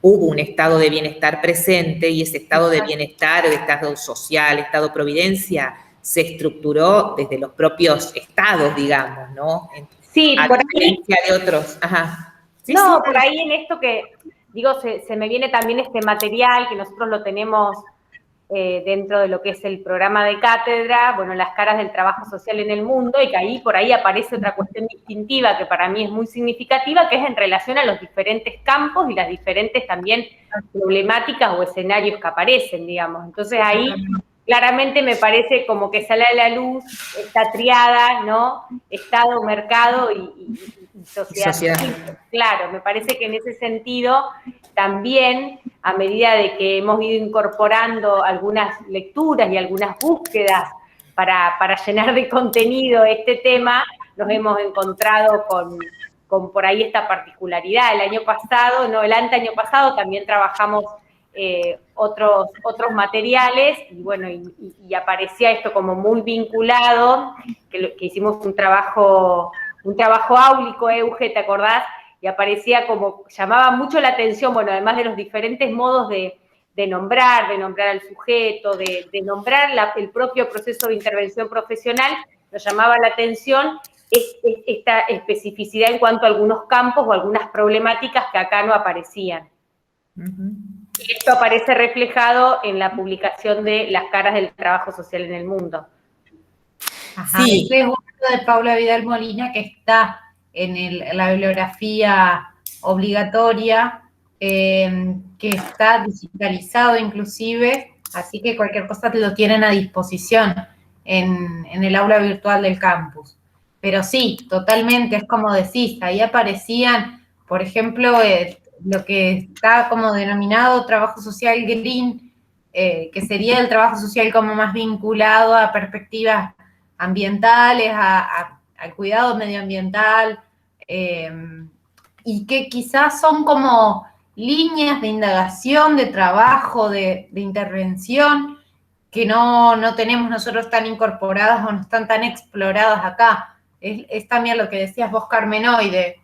hubo un estado de bienestar presente y ese estado de bienestar, de estado social, estado providencia, se estructuró desde los propios estados, digamos, ¿no? Sí, a por ahí, diferencia de otros. Ajá. Sí, no, sí, por ahí en esto que, digo, se me viene también este material que nosotros lo tenemos dentro de lo que es el programa de cátedra, bueno, las caras del trabajo social en el mundo, y que ahí por ahí aparece otra cuestión distintiva que para mí es muy significativa, que es en relación a los diferentes campos y las diferentes también problemáticas o escenarios que aparecen, digamos. Entonces ahí claramente me parece como que sale a la luz esta triada, ¿no? Estado, mercado y sociedad. Claro, me parece que en ese sentido también, a medida de que hemos ido incorporando algunas lecturas y algunas búsquedas para llenar de contenido este tema, nos hemos encontrado con por ahí esta particularidad. El año pasado, no, el anteaño pasado también trabajamos otros materiales y bueno, y aparecía esto como muy vinculado, que hicimos un trabajo áulico, Euge, ¿te acordás? Y aparecía como, llamaba mucho la atención, bueno, además de los diferentes modos de nombrar al sujeto, de nombrar el propio proceso de intervención profesional, nos llamaba la atención esta especificidad en cuanto a algunos campos o algunas problemáticas que acá no aparecían. Y esto aparece reflejado en la publicación de Las caras del trabajo social en el mundo. Ajá, sí. Este es uno de Paula Vidal Molina que está en la bibliografía obligatoria, que está digitalizado inclusive, así que cualquier cosa lo tienen a disposición en el aula virtual del campus. Pero sí, totalmente, es como decís, ahí aparecían, por ejemplo, lo que está como denominado trabajo social green, que sería el trabajo social como más vinculado a perspectivas ambientales, al cuidado medioambiental, y que quizás son como líneas de indagación, de trabajo, de intervención, que no tenemos nosotros tan incorporadas o no están tan exploradas acá. Es también lo que decías vos, Carmen, hoy, de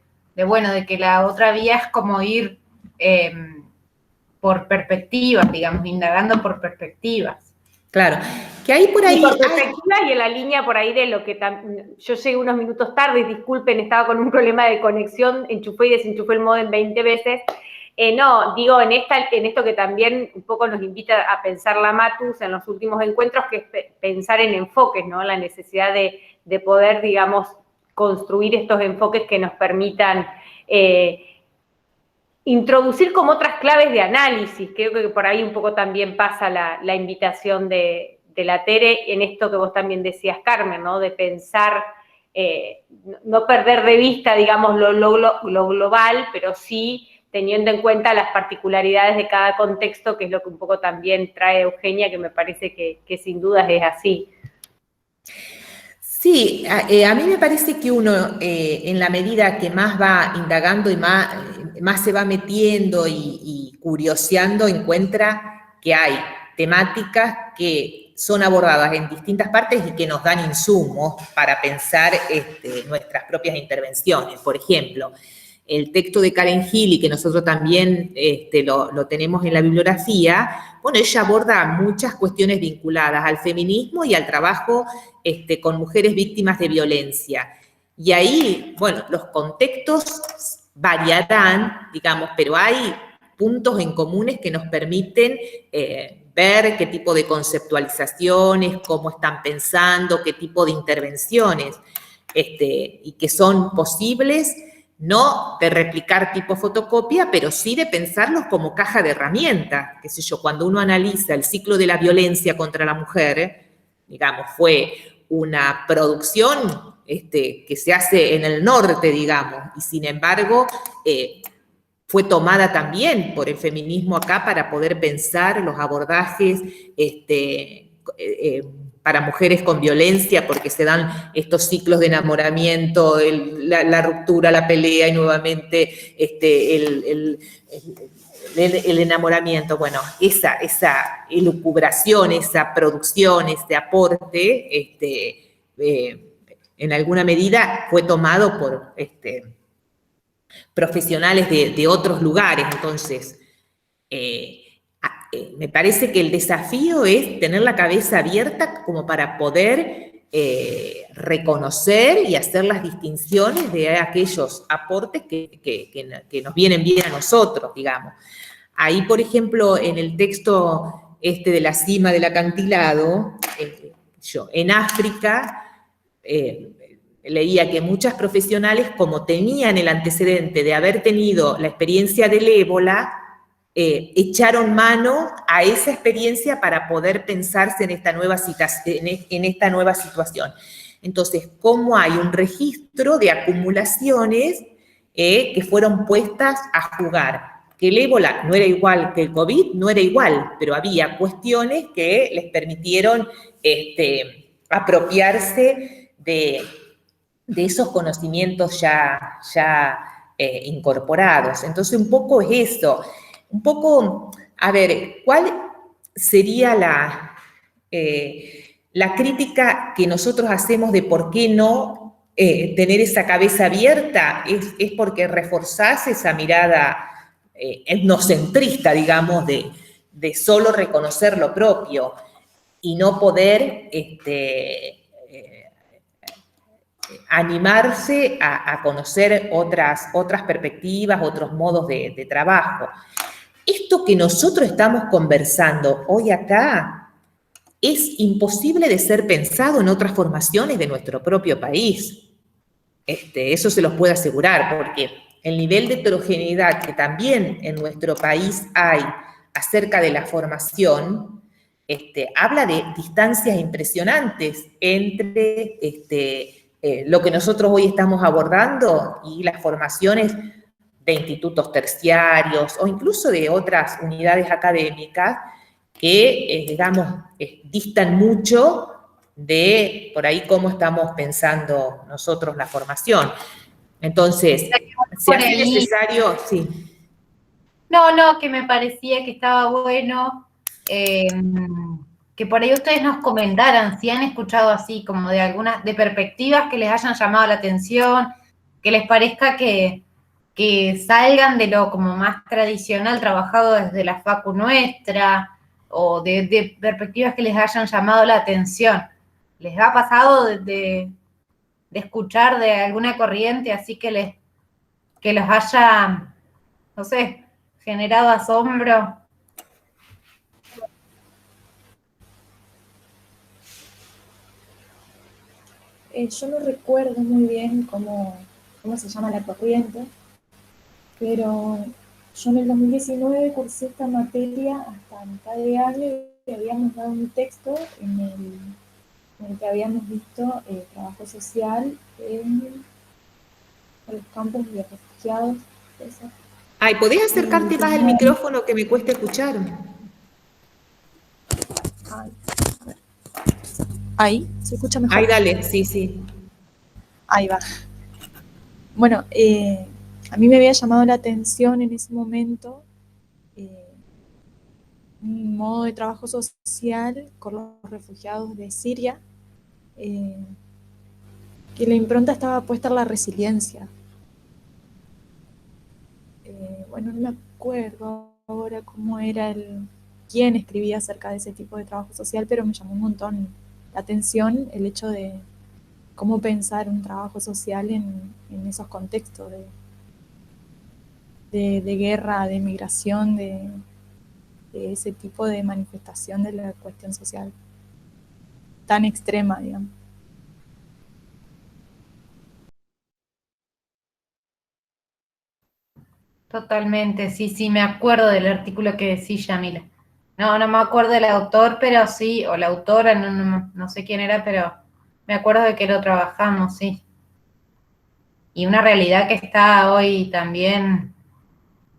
que la otra vía es como ir por perspectivas, digamos, indagando por perspectivas. Claro, que ahí por ahí... Y por perspectiva y en la línea por ahí de lo que... yo llegué unos minutos tarde, disculpen, estaba con un problema de conexión, enchufé y desenchufé el módem 20 veces. No, digo, en esto que también un poco nos invita a pensar la Matus en los últimos encuentros, que es pensar en enfoques, ¿no? La necesidad de poder, digamos, construir estos enfoques que nos permitan introducir como otras claves de análisis. Creo que por ahí un poco también pasa la invitación de la Tere en esto que vos también decías, Carmen, ¿no? De pensar, no perder de vista, digamos, lo global, pero sí teniendo en cuenta las particularidades de cada contexto, que es lo que un poco también trae Eugenia, que me parece que sin dudas es así. Sí, a mí me parece que uno, en la medida que más va indagando y más se va metiendo y curioseando, encuentra que hay temáticas que son abordadas en distintas partes y que nos dan insumos para pensar nuestras propias intervenciones. Por ejemplo, el texto de Karen Healy, que nosotros también lo tenemos en la bibliografía, bueno, ella aborda muchas cuestiones vinculadas al feminismo y al trabajo con mujeres víctimas de violencia. Y ahí, bueno, los contextos variarán, digamos, pero hay puntos en comunes que nos permiten ver qué tipo de conceptualizaciones, cómo están pensando, qué tipo de intervenciones, y que son posibles, no de replicar tipo fotocopia, pero sí de pensarlos como caja de herramientas. Qué sé yo, cuando uno analiza el ciclo de la violencia contra la mujer, digamos, fue una producción que se hace en el norte, digamos, y sin embargo fue tomada también por el feminismo acá para poder pensar los abordajes para mujeres con violencia, porque se dan estos ciclos de enamoramiento, la ruptura, la pelea y nuevamente el enamoramiento. Bueno, esa elucubración, esa producción, ese aporte, en alguna medida fue tomado por profesionales de otros lugares. Entonces, me parece que el desafío es tener la cabeza abierta como para poder reconocer y hacer las distinciones de aquellos aportes que nos vienen bien a nosotros, digamos. Ahí, por ejemplo, en el texto de la cima del acantilado, yo en África leía que muchas profesionales, como tenían el antecedente de haber tenido la experiencia del ébola, echaron mano a esa experiencia para poder pensarse en esta nueva situación. Entonces, ¿cómo hay un registro de acumulaciones que fueron puestas a jugar? Que el ébola no era igual que el COVID, no era igual, pero había cuestiones que les permitieron apropiarse de esos conocimientos ya incorporados. Entonces, un poco es eso. Un poco, a ver, ¿cuál sería la crítica que nosotros hacemos de por qué no tener esa cabeza abierta? Es porque reforzás esa mirada etnocentrista, digamos, de solo reconocer lo propio y no poder animarse a conocer otras perspectivas, otros modos de trabajo. Esto que nosotros estamos conversando hoy acá es imposible de ser pensado en otras formaciones de nuestro propio país. Eso se los puedo asegurar, porque el nivel de heterogeneidad que también en nuestro país hay acerca de la formación, habla de distancias impresionantes entre lo que nosotros hoy estamos abordando y las formaciones de institutos terciarios o incluso de otras unidades académicas que, digamos, distan mucho de, por ahí, cómo estamos pensando nosotros la formación. Entonces, si hace necesario, sí. No, que me parecía que estaba bueno que por ahí ustedes nos comentaran si han escuchado así, como de algunas, de perspectivas que les hayan llamado la atención, que les parezca que salgan de lo como más tradicional trabajado desde la facu nuestra, o de perspectivas que les hayan llamado la atención. ¿Les ha pasado de escuchar de alguna corriente así que los haya, no sé, generado asombro? Yo no recuerdo muy bien cómo se llama la corriente, pero yo en el 2019 cursé esta materia hasta mitad de año y habíamos dado un texto en el que habíamos visto trabajo social en los campos de refugiados. Eso. Ay, ¿podés acercarte más al micrófono que me cuesta escuchar? Ay, a ver. Ahí, ¿se escucha mejor? Ay, dale, sí. Ahí va. Bueno, a mí me había llamado la atención en ese momento un modo de trabajo social con los refugiados de Siria, que la impronta estaba puesta en la resiliencia. Bueno, no me acuerdo ahora cómo era quién escribía acerca de ese tipo de trabajo social, pero me llamó un montón la atención el hecho de cómo pensar un trabajo social en esos contextos de guerra, de migración, de ese tipo de manifestación de la cuestión social tan extrema, digamos. Totalmente, sí, me acuerdo del artículo que decís, Yamila. No me acuerdo del autor, pero sí, o la autora, no sé quién era, pero me acuerdo de que lo trabajamos, sí. Y una realidad que está hoy también,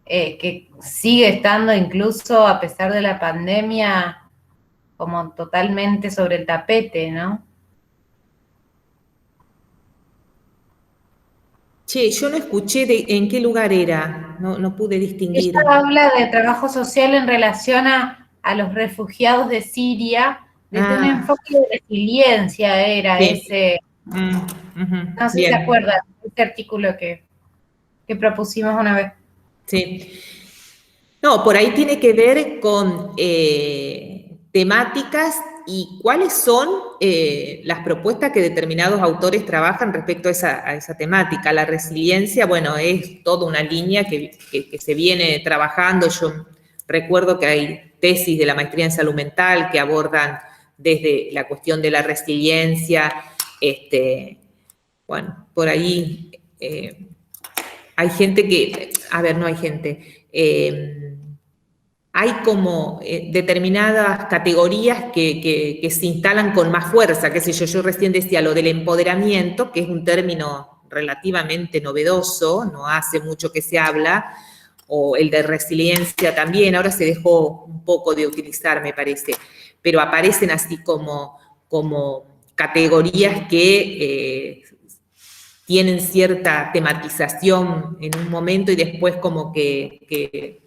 que sigue estando incluso a pesar de la pandemia, como totalmente sobre el tapete, ¿no? Che, yo no escuché en qué lugar era, no pude distinguir. Ella habla de trabajo social en relación a los refugiados de Siria, desde un enfoque de resiliencia era sí. No sé si Bien. se acuerdan de este artículo que propusimos una vez. Sí. No, por ahí tiene que ver con temáticas y cuáles son las propuestas que determinados autores trabajan respecto a esa temática. La resiliencia, bueno, es toda una línea que se viene trabajando. Yo recuerdo que hay tesis de la maestría en salud mental que abordan desde la cuestión de la resiliencia. Bueno, por ahí hay gente que, a ver, no hay gente, hay como determinadas categorías que se instalan con más fuerza, qué sé yo, yo recién decía lo del empoderamiento, que es un término relativamente novedoso, no hace mucho que se habla, o el de resiliencia también, ahora se dejó un poco de utilizar, me parece, pero aparecen así como categorías que tienen cierta tematización en un momento y después como que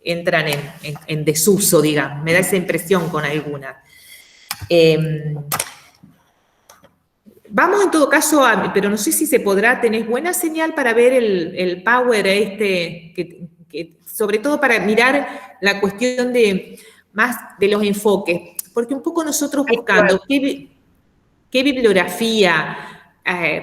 entran en desuso, digamos. Me da esa impresión con algunas. Vamos en todo caso pero no sé si se podrá, tenés buena señal para ver el power sobre todo para mirar la cuestión más de los enfoques, porque un poco nosotros buscando qué bibliografía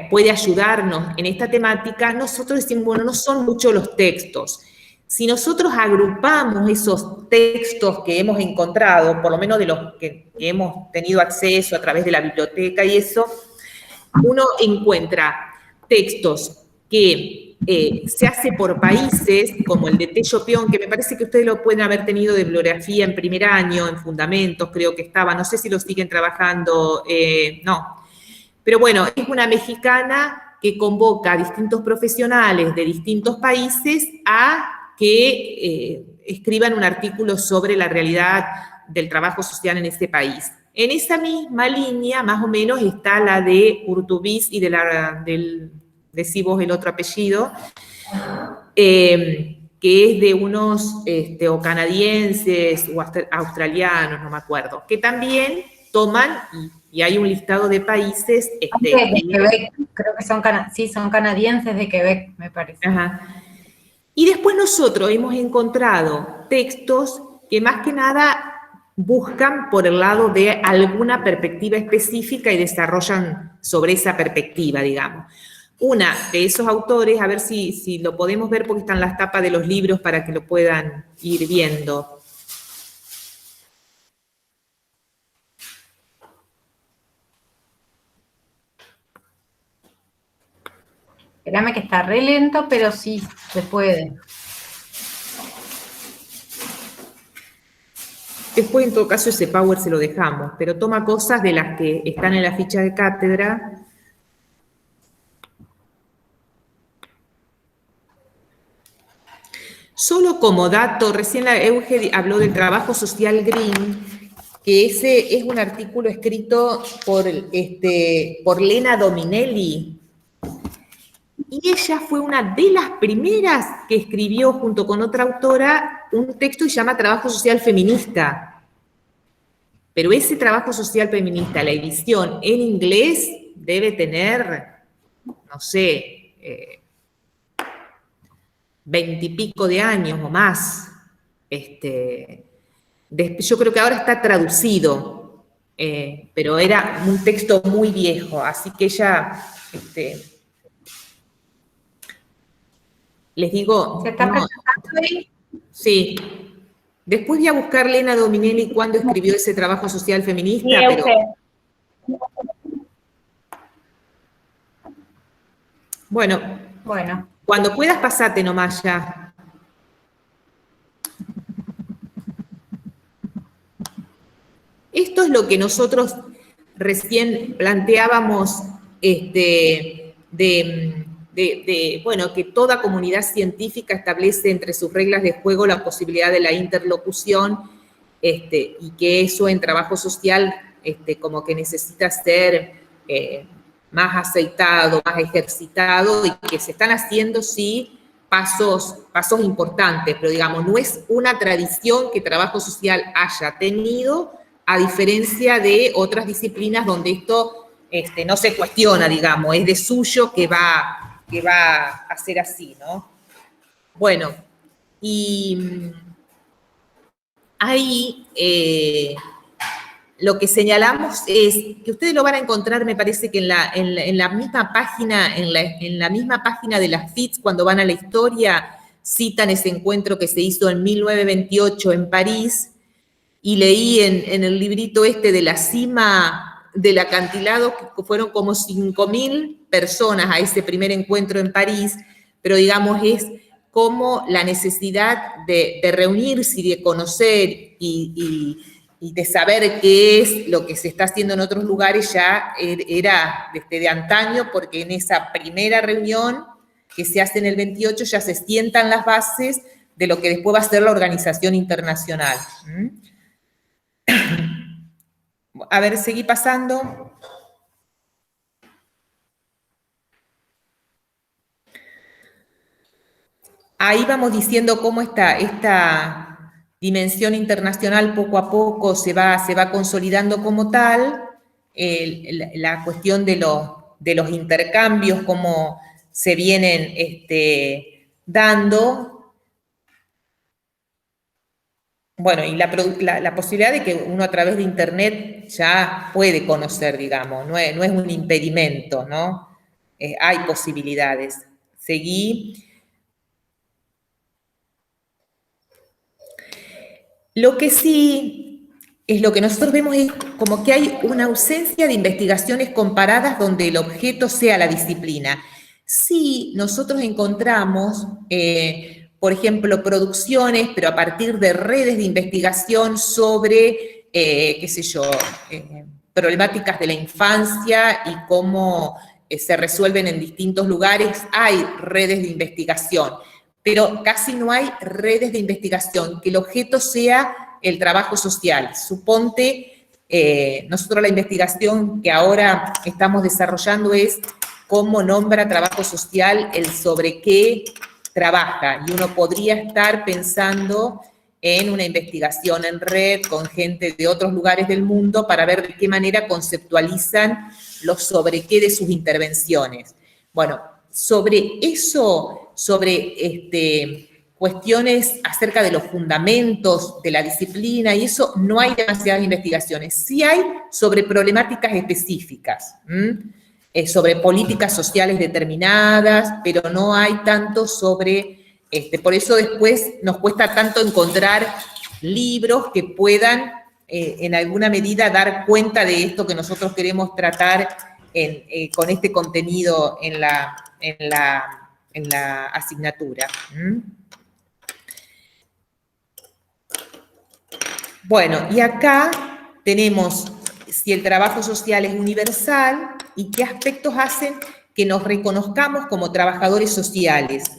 puede ayudarnos en esta temática, nosotros decimos, bueno, no son muchos los textos. Si nosotros agrupamos esos textos que hemos encontrado, por lo menos de los que hemos tenido acceso a través de la biblioteca y eso, uno encuentra textos que se hace por países, como el de Tello Pion, que me parece que ustedes lo pueden haber tenido de bibliografía en primer año, en fundamentos, creo que estaba, no sé si lo siguen trabajando, no. Pero bueno, es una mexicana que convoca a distintos profesionales de distintos países a que escriban un artículo sobre la realidad del trabajo social en ese país. En esa misma línea, más o menos, está la de Urtubis y decí vos el otro apellido, que es de unos o canadienses o australianos, no me acuerdo, que también toman, y hay un listado de países... de Quebec, creo que son canadienses de Quebec, me parece. Ajá. Y después nosotros hemos encontrado textos que más que nada buscan por el lado de alguna perspectiva específica y desarrollan sobre esa perspectiva, digamos. Una de esos autores, a ver si lo podemos ver porque están las tapas de los libros para que lo puedan ir viendo. Espérame que está re lento, pero sí se puede. Después, en todo caso, ese power se lo dejamos, pero toma cosas de las que están en la ficha de cátedra. Solo como dato, recién la Euge habló del trabajo social green, que ese es un artículo escrito por Lena Dominelli. Y ella fue una de las primeras que escribió, junto con otra autora, un texto que se llama Trabajo Social Feminista. Pero ese trabajo social feminista, la edición en inglés, debe tener, no sé, 20 y pico de años o más. Yo creo que ahora está traducido, pero era un texto muy viejo, así que ella... les digo... ¿Se está presentando ahí? Sí. Después voy a buscar Lena Dominelli cuándo escribió ese trabajo social feminista, pero... Bueno, cuando puedas pasate nomás ya. Esto es lo que nosotros recién planteábamos bueno, que toda comunidad científica establece entre sus reglas de juego la posibilidad de la interlocución y que eso en trabajo social como que necesita ser más aceitado, más ejercitado y que se están haciendo, sí, pasos importantes, pero digamos, no es una tradición que trabajo social haya tenido, a diferencia de otras disciplinas donde esto no se cuestiona, digamos, es de suyo que va a ser así, ¿no? Bueno, y ahí lo que señalamos es que ustedes lo van a encontrar, me parece que en la misma página, en la misma página de las FITS, cuando van a la historia, citan ese encuentro que se hizo en 1928 en París, y leí en el librito este de la cima del acantilado, que fueron como 5.000 personas a ese primer encuentro en París, pero digamos es como la necesidad de reunirse y de conocer y de saber qué es lo que se está haciendo en otros lugares ya era de antaño, porque en esa primera reunión que se hace en el 28 ya se sientan las bases de lo que después va a ser la organización internacional. A ver, seguí pasando. Ahí vamos diciendo cómo esta dimensión internacional poco a poco se va consolidando como tal, la cuestión de los intercambios, cómo se vienen dando. Bueno, y la posibilidad de que uno a través de Internet ya puede conocer, digamos, no es un impedimento, ¿no? Hay posibilidades. Seguí. Lo que sí es lo que nosotros vemos es como que hay una ausencia de investigaciones comparadas donde el objeto sea la disciplina. Sí, nosotros encontramos, por ejemplo, producciones, pero a partir de redes de investigación sobre, qué sé yo, problemáticas de la infancia y cómo se resuelven en distintos lugares. Hay redes de investigación, pero casi no hay redes de investigación que el objeto sea el trabajo social. Suponte, nosotros la investigación que ahora estamos desarrollando es cómo nombra trabajo social el sobre qué trabaja, y uno podría estar pensando en una investigación en red con gente de otros lugares del mundo para ver de qué manera conceptualizan los sobre qué de sus intervenciones. Bueno, sobre eso, sobre cuestiones acerca de los fundamentos de la disciplina y eso, no hay demasiadas investigaciones. Sí hay sobre problemáticas específicas, sobre políticas sociales determinadas, pero no hay tanto sobre, por eso después nos cuesta tanto encontrar libros que puedan en alguna medida dar cuenta de esto que nosotros queremos tratar con este contenido en la asignatura. Bueno, y acá tenemos si el trabajo social es universal y qué aspectos hacen que nos reconozcamos como trabajadores sociales.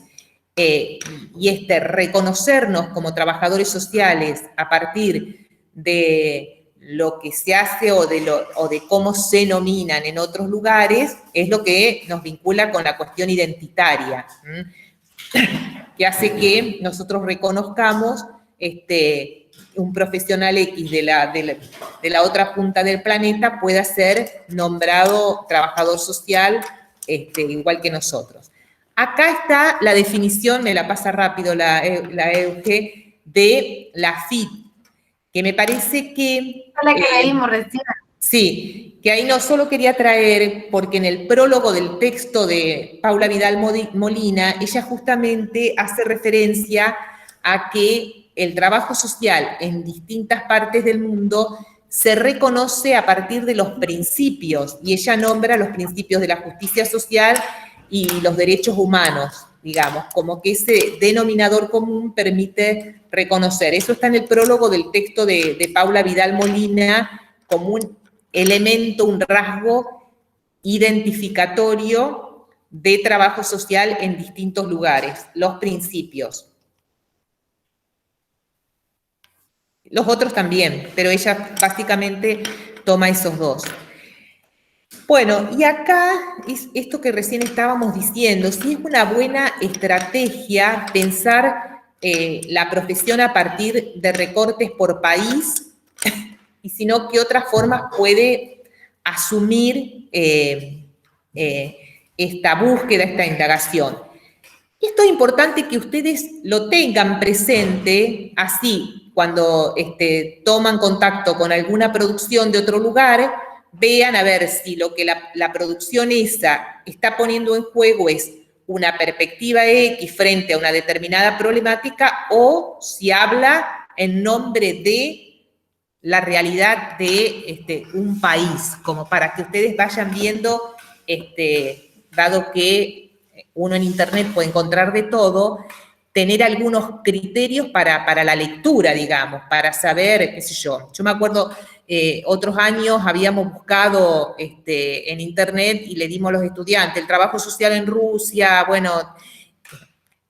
Y reconocernos como trabajadores sociales a partir de lo que se hace o de cómo se nominan en otros lugares, es lo que nos vincula con la cuestión identitaria, que hace que nosotros reconozcamos un profesional X de la otra punta del planeta pueda ser nombrado trabajador social igual que nosotros. Acá está la definición, me la pasa rápido la Euge, de la FIT, que me parece que... La que leímos recién. Sí, que ahí no solo quería traer, porque en el prólogo del texto de Paula Vidal Molina, ella justamente hace referencia a que el trabajo social en distintas partes del mundo se reconoce a partir de los principios, y ella nombra los principios de la justicia social y los derechos humanos, digamos, como que ese denominador común permite reconocer. Eso está en el prólogo del texto de Paula Vidal Molina como un elemento, un rasgo identificatorio de trabajo social en distintos lugares, los principios. Los otros también, pero ella básicamente toma esos dos. Bueno, y acá es esto que recién estábamos diciendo, si es una buena estrategia pensar la profesión a partir de recortes por país, y si no, ¿qué otras formas puede asumir esta búsqueda, esta indagación. Esto es importante que ustedes lo tengan presente, así cuando toman contacto con alguna producción de otro lugar, vean a ver si lo que la producción esa está poniendo en juego es una perspectiva X frente a una determinada problemática o si habla en nombre de la realidad de un país, como para que ustedes vayan viendo, dado que uno en internet puede encontrar de todo, tener algunos criterios para la lectura, digamos, para saber, qué sé yo. Yo me acuerdo, otros años habíamos buscado en internet y le dimos a los estudiantes el trabajo social en Rusia, bueno,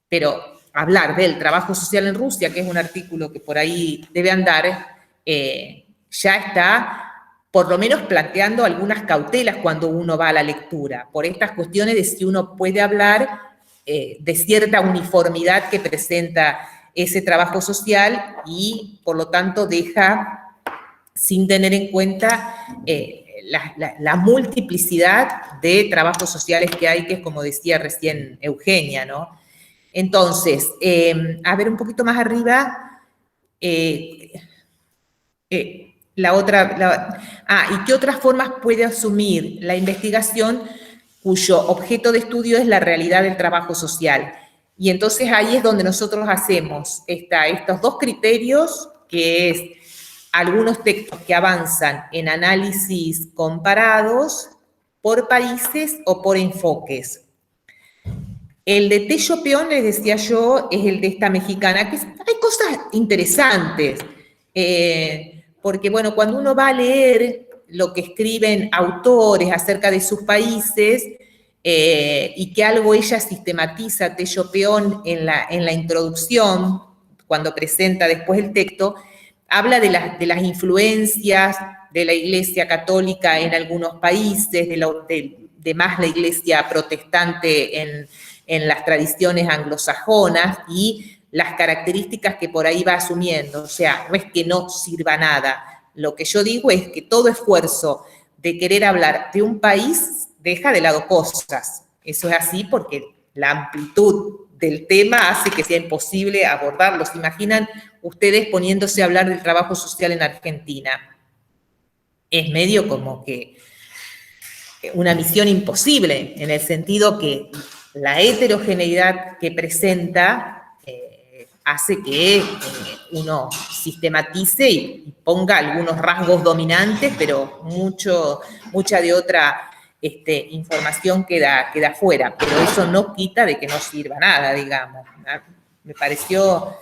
pero hablar del trabajo social en Rusia, que es un artículo que por ahí debe andar, ya está por lo menos planteando algunas cautelas cuando uno va a la lectura, por estas cuestiones de si uno puede hablar de cierta uniformidad que presenta ese trabajo social y, por lo tanto, deja sin tener en cuenta la multiplicidad de trabajos sociales que hay, que es como decía recién Eugenia, ¿no? Entonces, a ver un poquito más arriba, ¿y qué otras formas puede asumir la investigación cuyo objeto de estudio es la realidad del trabajo social? Y entonces ahí es donde nosotros hacemos estos dos criterios, que es algunos textos que avanzan en análisis comparados por países o por enfoques. El de Tello Peón, les decía yo, es el de esta mexicana, que hay cosas interesantes, porque, bueno, cuando uno va a leer lo que escriben autores acerca de sus países, y que algo ella sistematiza, Tello Peón, en la introducción, cuando presenta después el texto, habla de las influencias de la Iglesia Católica en algunos países, de más la Iglesia Protestante en las tradiciones anglosajonas y las características que por ahí va asumiendo. O sea, no es que no sirva nada. Lo que yo digo es que todo esfuerzo de querer hablar de un país deja de lado cosas. Eso es así porque la amplitud del tema hace que sea imposible abordarlo. ¿Se imaginan ustedes poniéndose a hablar del trabajo social en Argentina? Es medio como que una misión imposible, en el sentido que la heterogeneidad que presenta hace que uno sistematice y ponga algunos rasgos dominantes, pero mucha de otra información queda fuera. Pero eso no quita de que no sirva nada, digamos. Me pareció,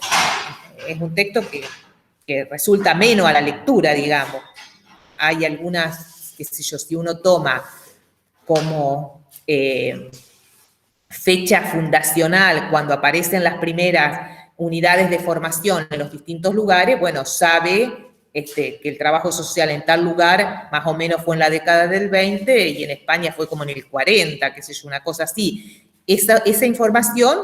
es un texto que resulta ameno a la lectura, digamos. Hay algunas, qué sé yo, si uno toma como fecha fundacional cuando aparecen las primeras unidades de formación en los distintos lugares, bueno, sabe que el trabajo social en tal lugar más o menos fue en la década del 20 y en España fue como en el 40, qué sé yo, una cosa así. Esa información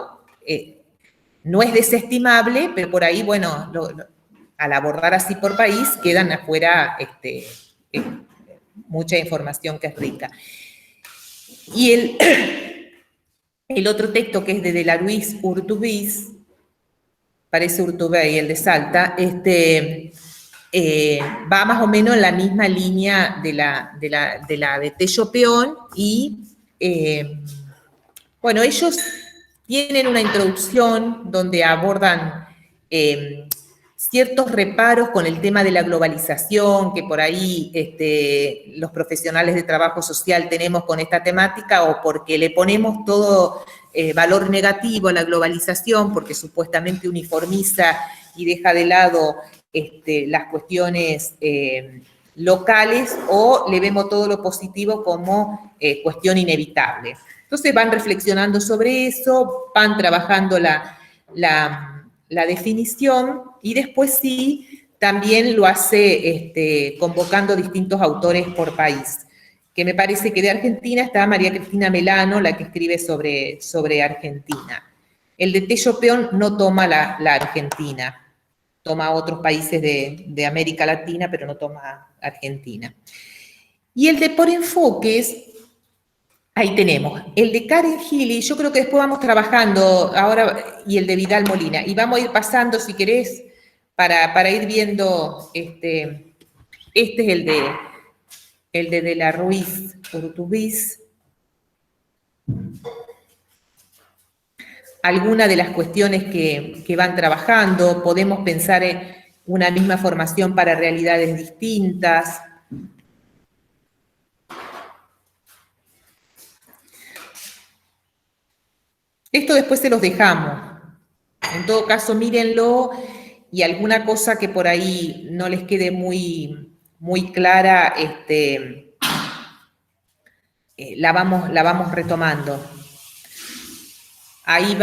no es desestimable, pero por ahí, bueno, al abordar así por país, quedan afuera mucha información que es rica. Y el otro texto, que es de la Luis Urtubis, parece Urtubey, el de Salta, va más o menos en la misma línea de la de Tello Peón y, bueno, ellos tienen una introducción donde abordan ciertos reparos con el tema de la globalización, que por ahí los profesionales de trabajo social tenemos con esta temática, o porque le ponemos todo valor negativo a la globalización, porque supuestamente uniformiza y deja de lado las cuestiones locales, o le vemos todo lo positivo como cuestión inevitable. Entonces van reflexionando sobre eso, van trabajando la definición, y después sí, también lo hace convocando distintos autores por país, que me parece que de Argentina está María Cristina Melano, la que escribe sobre Argentina. El de Tello Peón no toma la Argentina, toma otros países de América Latina, pero no toma Argentina. Y el de por enfoques, ahí tenemos, el de Karen Healy, yo creo que después vamos trabajando ahora, y el de Vidal Molina, y vamos a ir pasando, si querés, para ir viendo, este es el de la Ruiz Urtubis. Algunas de las cuestiones que van trabajando, podemos pensar en una misma formación para realidades distintas. Esto después se los dejamos. En todo caso, mírenlo y alguna cosa que por ahí no les quede muy clara, la vamos retomando. Ahí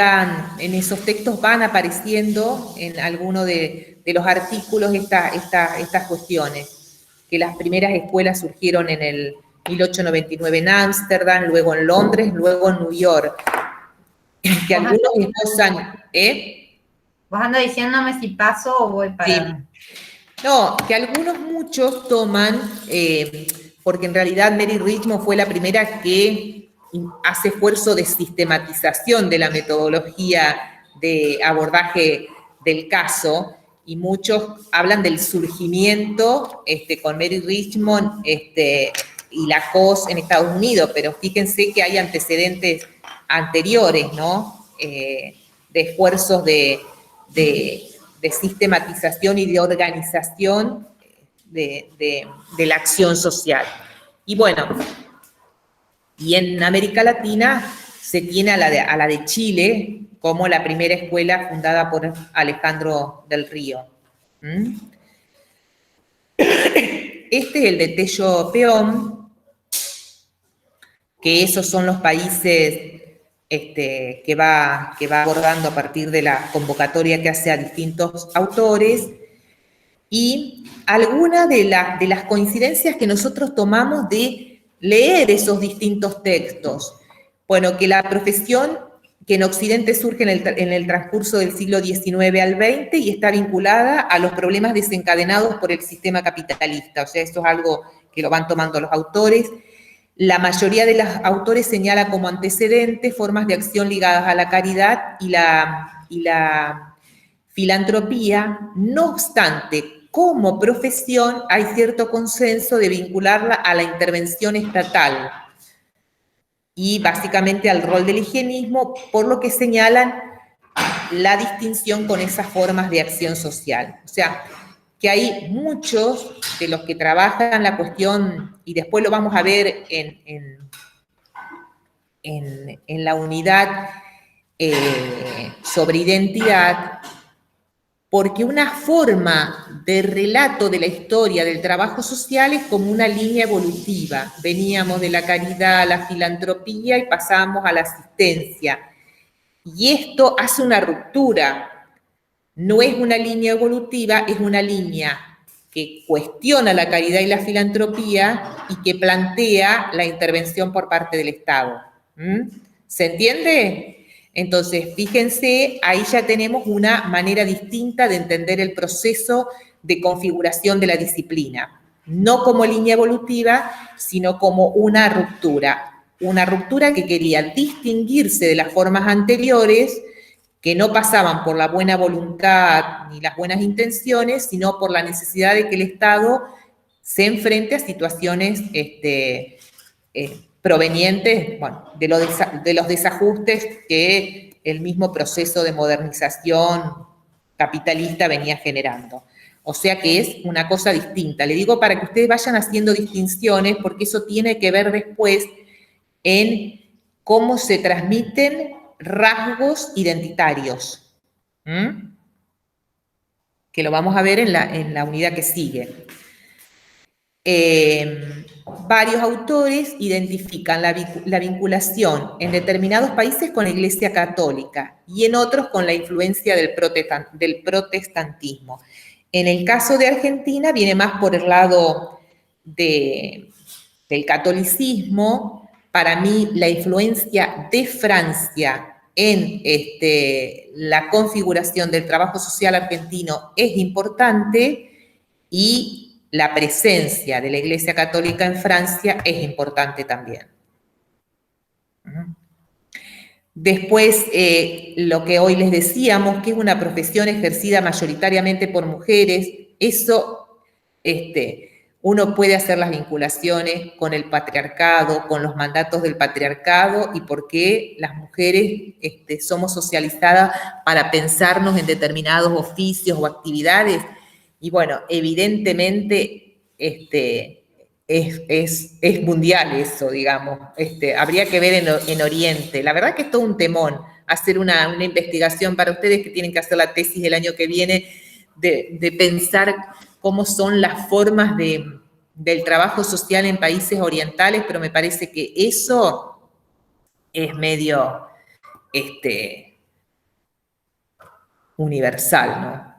en esos textos van apareciendo en alguno de los artículos estas cuestiones, que las primeras escuelas surgieron en el 1899 en Ámsterdam, luego en Londres, luego en New York. Que algunos esposan, Vos ando diciéndome si paso o voy para... Sí. No, que muchos toman, porque en realidad Mary Richmond fue la primera que hace esfuerzo de sistematización de la metodología de abordaje del caso, y muchos hablan del surgimiento con Mary Richmond y Lacoste en Estados Unidos, pero fíjense que hay antecedentes anteriores, ¿no? De esfuerzos de sistematización y de organización de la acción social. Y bueno, y en América Latina se tiene a la de Chile como la primera escuela fundada por Alejandro del Río. Este es el de Tello Peón, que esos son los países que va abordando a partir de la convocatoria que hace a distintos autores, y algunas de las coincidencias que nosotros tomamos de leer esos distintos textos. Bueno, que la profesión que en Occidente surge en el transcurso del siglo XIX al XX y está vinculada a los problemas desencadenados por el sistema capitalista. O sea, eso es algo que lo van tomando los autores. La mayoría de los autores señala como antecedentes formas de acción ligadas a la caridad y la filantropía. No obstante, como profesión hay cierto consenso de vincularla a la intervención estatal y básicamente al rol del higienismo, por lo que señalan la distinción con esas formas de acción social. O sea, que hay muchos de los que trabajan la cuestión, y después lo vamos a ver en la unidad sobre identidad, porque una forma de relato de la historia del trabajo social es como una línea evolutiva. Veníamos de la caridad a la filantropía y pasamos a la asistencia. Y esto hace una ruptura. No es una línea evolutiva, es una línea que cuestiona la caridad y la filantropía y que plantea la intervención por parte del Estado. ¿Se entiende? Entonces, fíjense, ahí ya tenemos una manera distinta de entender el proceso de configuración de la disciplina. No como línea evolutiva, sino como una ruptura. Una ruptura que quería distinguirse de las formas anteriores, que no pasaban por la buena voluntad ni las buenas intenciones, sino por la necesidad de que el Estado se enfrente a situaciones provenientes, bueno, de los desajustes que el mismo proceso de modernización capitalista venía generando. O sea que es una cosa distinta. Le digo para que ustedes vayan haciendo distinciones, porque eso tiene que ver después en cómo se transmiten rasgos identitarios, que lo vamos a ver en la unidad que sigue. Varios autores identifican la vinculación en determinados países con la Iglesia Católica y en otros con la influencia del protestantismo. En el caso de Argentina viene más por el lado del catolicismo. Para mí, la influencia de Francia en la configuración del trabajo social argentino es importante, y la presencia de la Iglesia Católica en Francia es importante también. Después, lo que hoy les decíamos, que es una profesión ejercida mayoritariamente por mujeres, eso, uno puede hacer las vinculaciones con el patriarcado, con los mandatos del patriarcado y por qué las mujeres somos socializadas para pensarnos en determinados oficios o actividades. Y bueno, evidentemente es mundial eso, digamos. Habría que ver en Oriente. La verdad que es todo un temón hacer una investigación para ustedes que tienen que hacer la tesis el año que viene, de pensar cómo son las formas del trabajo social en países orientales, pero me parece que eso es medio universal, ¿no?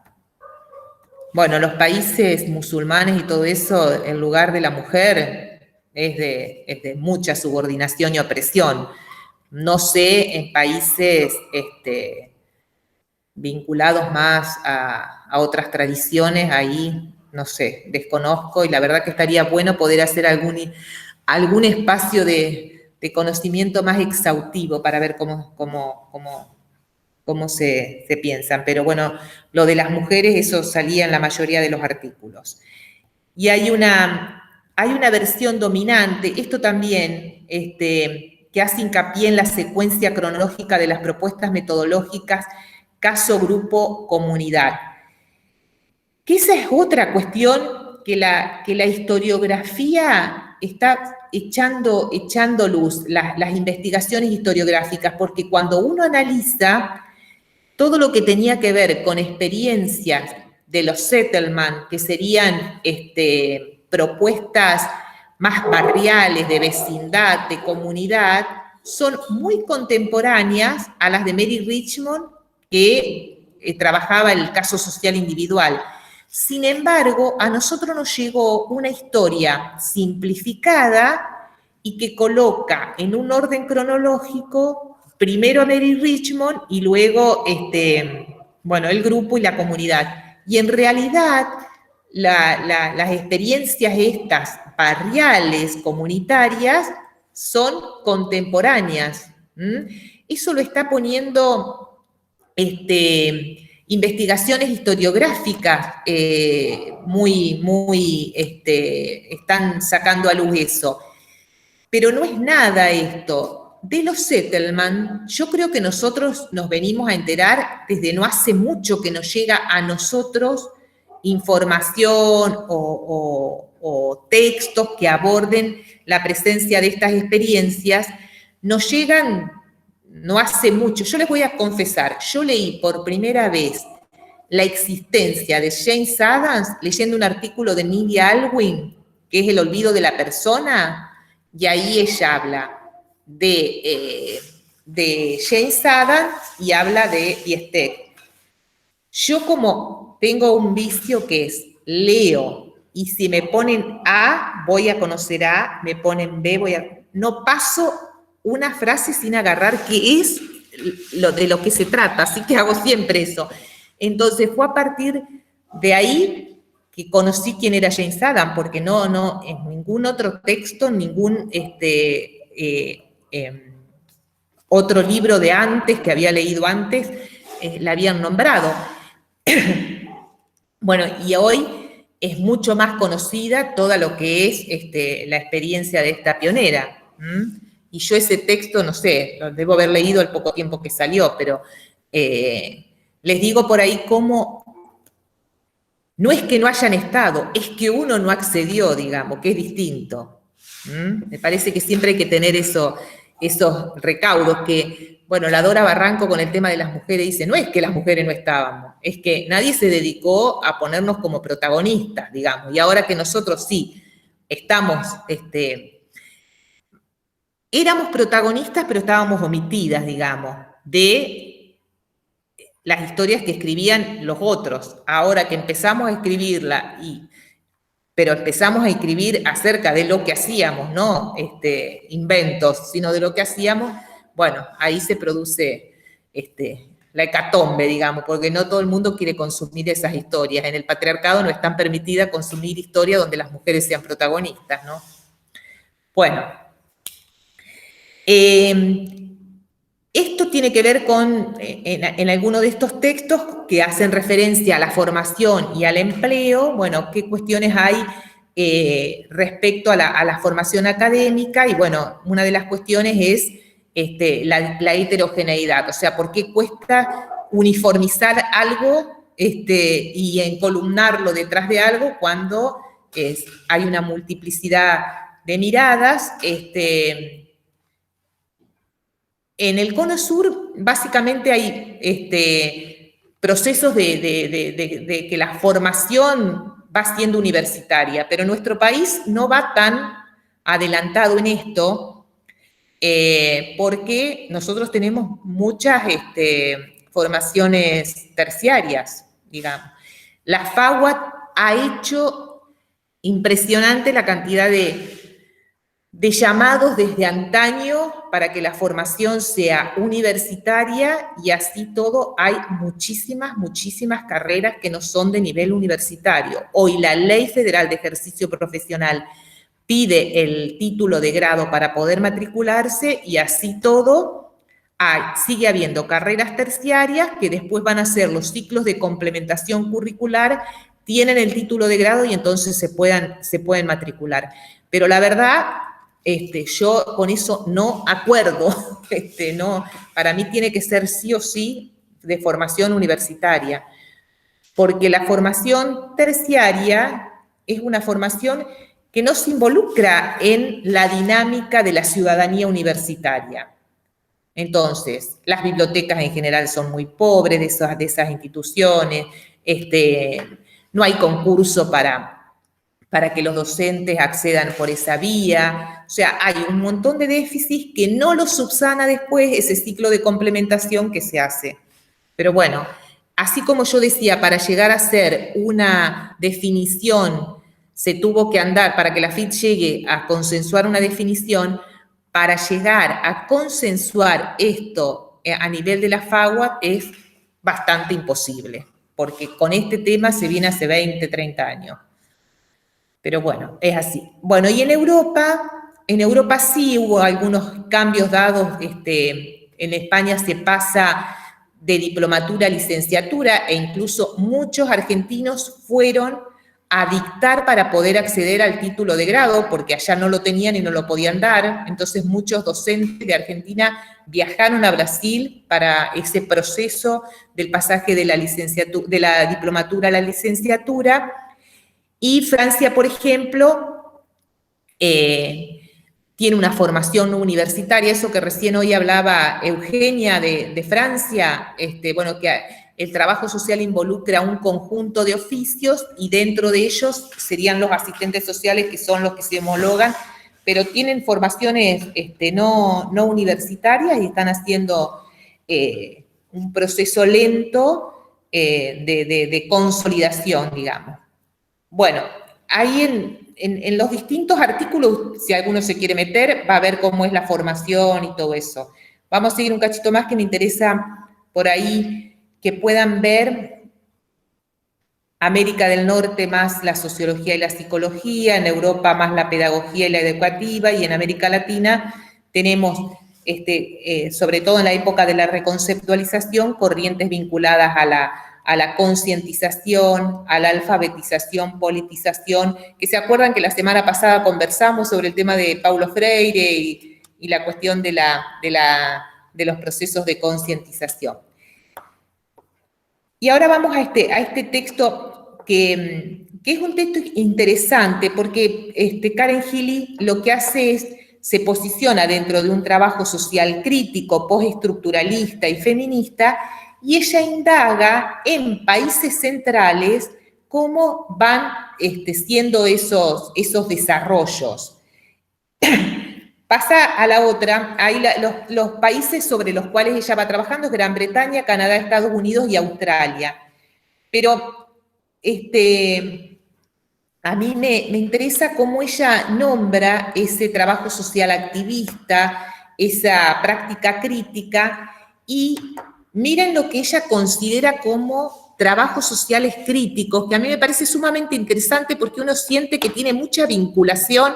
Bueno, los países musulmanes y todo eso, el lugar de la mujer es de mucha subordinación y opresión. No sé, en países vinculados más a otras tradiciones, ahí, no sé, desconozco, y la verdad que estaría bueno poder hacer algún espacio de conocimiento más exhaustivo para ver cómo se piensan. Pero bueno, lo de las mujeres, eso salía en la mayoría de los artículos. Y hay una versión dominante, esto también, que hace hincapié en la secuencia cronológica de las propuestas metodológicas, caso, grupo, comunidad. Que esa es otra cuestión que la historiografía está echando luz, las investigaciones historiográficas, porque cuando uno analiza todo lo que tenía que ver con experiencias de los settlement, que serían propuestas más barriales, de vecindad, de comunidad, son muy contemporáneas a las de Mary Richmond, que trabajaba el caso social individual. Sin embargo, a nosotros nos llegó una historia simplificada y que coloca en un orden cronológico primero a Mary Richmond y luego el grupo y la comunidad. Y en realidad las experiencias estas barriales, comunitarias, son contemporáneas. Eso lo está poniendo investigaciones historiográficas están sacando a luz eso. Pero no es nada esto. De los settlement, yo creo que nosotros nos venimos a enterar desde no hace mucho que nos llega a nosotros información o textos que aborden la presencia de estas experiencias, nos llegan no hace mucho. Yo les voy a confesar, yo leí por primera vez la existencia de James Adams leyendo un artículo de Emilia Alwin, que es El olvido de la persona, y ahí ella habla de James Adams y habla de Piestek. Yo como tengo un vicio que es leo, y si me ponen A, voy a conocer A, me ponen B, no paso una frase sin agarrar qué es de lo que se trata, así que hago siempre eso. Entonces fue a partir de ahí que conocí quién era James Adams, porque no en ningún otro texto, ningún otro libro de antes, que había leído antes, la habían nombrado. Bueno, y hoy es mucho más conocida toda lo que es la experiencia de esta pionera. Y yo ese texto, no sé, lo debo haber leído el poco tiempo que salió, pero les digo por ahí cómo no es que no hayan estado, es que uno no accedió, digamos, que es distinto. Me parece que siempre hay que tener esos recaudos que, bueno, la Dora Barranco con el tema de las mujeres dice, no es que las mujeres no estábamos, es que nadie se dedicó a ponernos como protagonistas, digamos, y ahora que nosotros sí estamos, éramos protagonistas, pero estábamos omitidas, digamos, de las historias que escribían los otros. Ahora que empezamos a escribirla, pero empezamos a escribir acerca de lo que hacíamos, no inventos, sino de lo que hacíamos, bueno, ahí se produce hecatombe, digamos, porque no todo el mundo quiere consumir esas historias. En el patriarcado no es tan permitida consumir historias donde las mujeres sean protagonistas, ¿no? Bueno, esto tiene que ver con, en alguno de estos textos que hacen referencia a la formación y al empleo, bueno, qué cuestiones hay respecto a la formación académica, y bueno, una de las cuestiones es la heterogeneidad, o sea, ¿por qué cuesta uniformizar algo y encolumnarlo detrás de algo cuando hay una multiplicidad de miradas? En el Cono Sur, básicamente hay procesos de que la formación va siendo universitaria, pero nuestro país no va tan adelantado en esto, porque nosotros tenemos muchas formaciones terciarias, digamos. La FAUAT ha hecho impresionante la cantidad de llamados desde antaño para que la formación sea universitaria, y así todo hay muchísimas carreras que no son de nivel universitario. Hoy la Ley Federal de Ejercicio Profesional pide el título de grado para poder matricularse, y así todo sigue habiendo carreras terciarias que después van a ser los ciclos de complementación curricular, tienen el título de grado y entonces se pueden matricular. Pero la verdad, yo con eso no acuerdo, no, para mí tiene que ser sí o sí de formación universitaria, porque la formación terciaria es una formación que no se involucra en la dinámica de la ciudadanía universitaria. Entonces, las bibliotecas en general son muy pobres de esas instituciones, no hay concurso para que los docentes accedan por esa vía. O sea, hay un montón de déficits que no lo subsana después ese ciclo de complementación que se hace. Pero bueno, así como yo decía, para llegar a ser una definición, se tuvo que andar, para que la FIT llegue a consensuar una definición, para llegar a consensuar esto a nivel de la FAUAT es bastante imposible, porque con este tema se viene hace 20, 30 años. Pero bueno, es así. Bueno, y en Europa sí hubo algunos cambios dados. En España se pasa de diplomatura a licenciatura, e incluso muchos argentinos fueron a dictar para poder acceder al título de grado, porque allá no lo tenían y no lo podían dar. Entonces muchos docentes de Argentina viajaron a Brasil para ese proceso del pasaje de la diplomatura a la licenciatura. Y Francia, por ejemplo, tiene una formación universitaria, eso que recién hoy hablaba Eugenia de Francia, bueno, que el trabajo social involucra un conjunto de oficios, y dentro de ellos serían los asistentes sociales, que son los que se homologan, pero tienen formaciones no universitarias, y están haciendo un proceso lento de consolidación, digamos. Bueno, ahí en los distintos artículos, si alguno se quiere meter, va a ver cómo es la formación y todo eso. Vamos a seguir un cachito más, que me interesa por ahí que puedan ver América del Norte más la sociología y la psicología, en Europa más la pedagogía y la educativa, y en América Latina tenemos, sobre todo en la época de la reconceptualización, corrientes vinculadas a la concientización, a la alfabetización, politización, que se acuerdan que la semana pasada conversamos sobre el tema de Paulo Freire y la cuestión de los procesos de concientización. Y ahora vamos a este texto que es un texto interesante, porque Karen Healy lo que hace es, se posiciona dentro de un trabajo social crítico, postestructuralista y feminista, y ella indaga en países centrales cómo van siendo esos desarrollos. Pasa a la otra, ahí los países sobre los cuales ella va trabajando es Gran Bretaña, Canadá, Estados Unidos y Australia. Pero a mí me interesa cómo ella nombra ese trabajo social activista, esa práctica crítica, y miren lo que ella considera como trabajos sociales críticos, que a mí me parece sumamente interesante porque uno siente que tiene mucha vinculación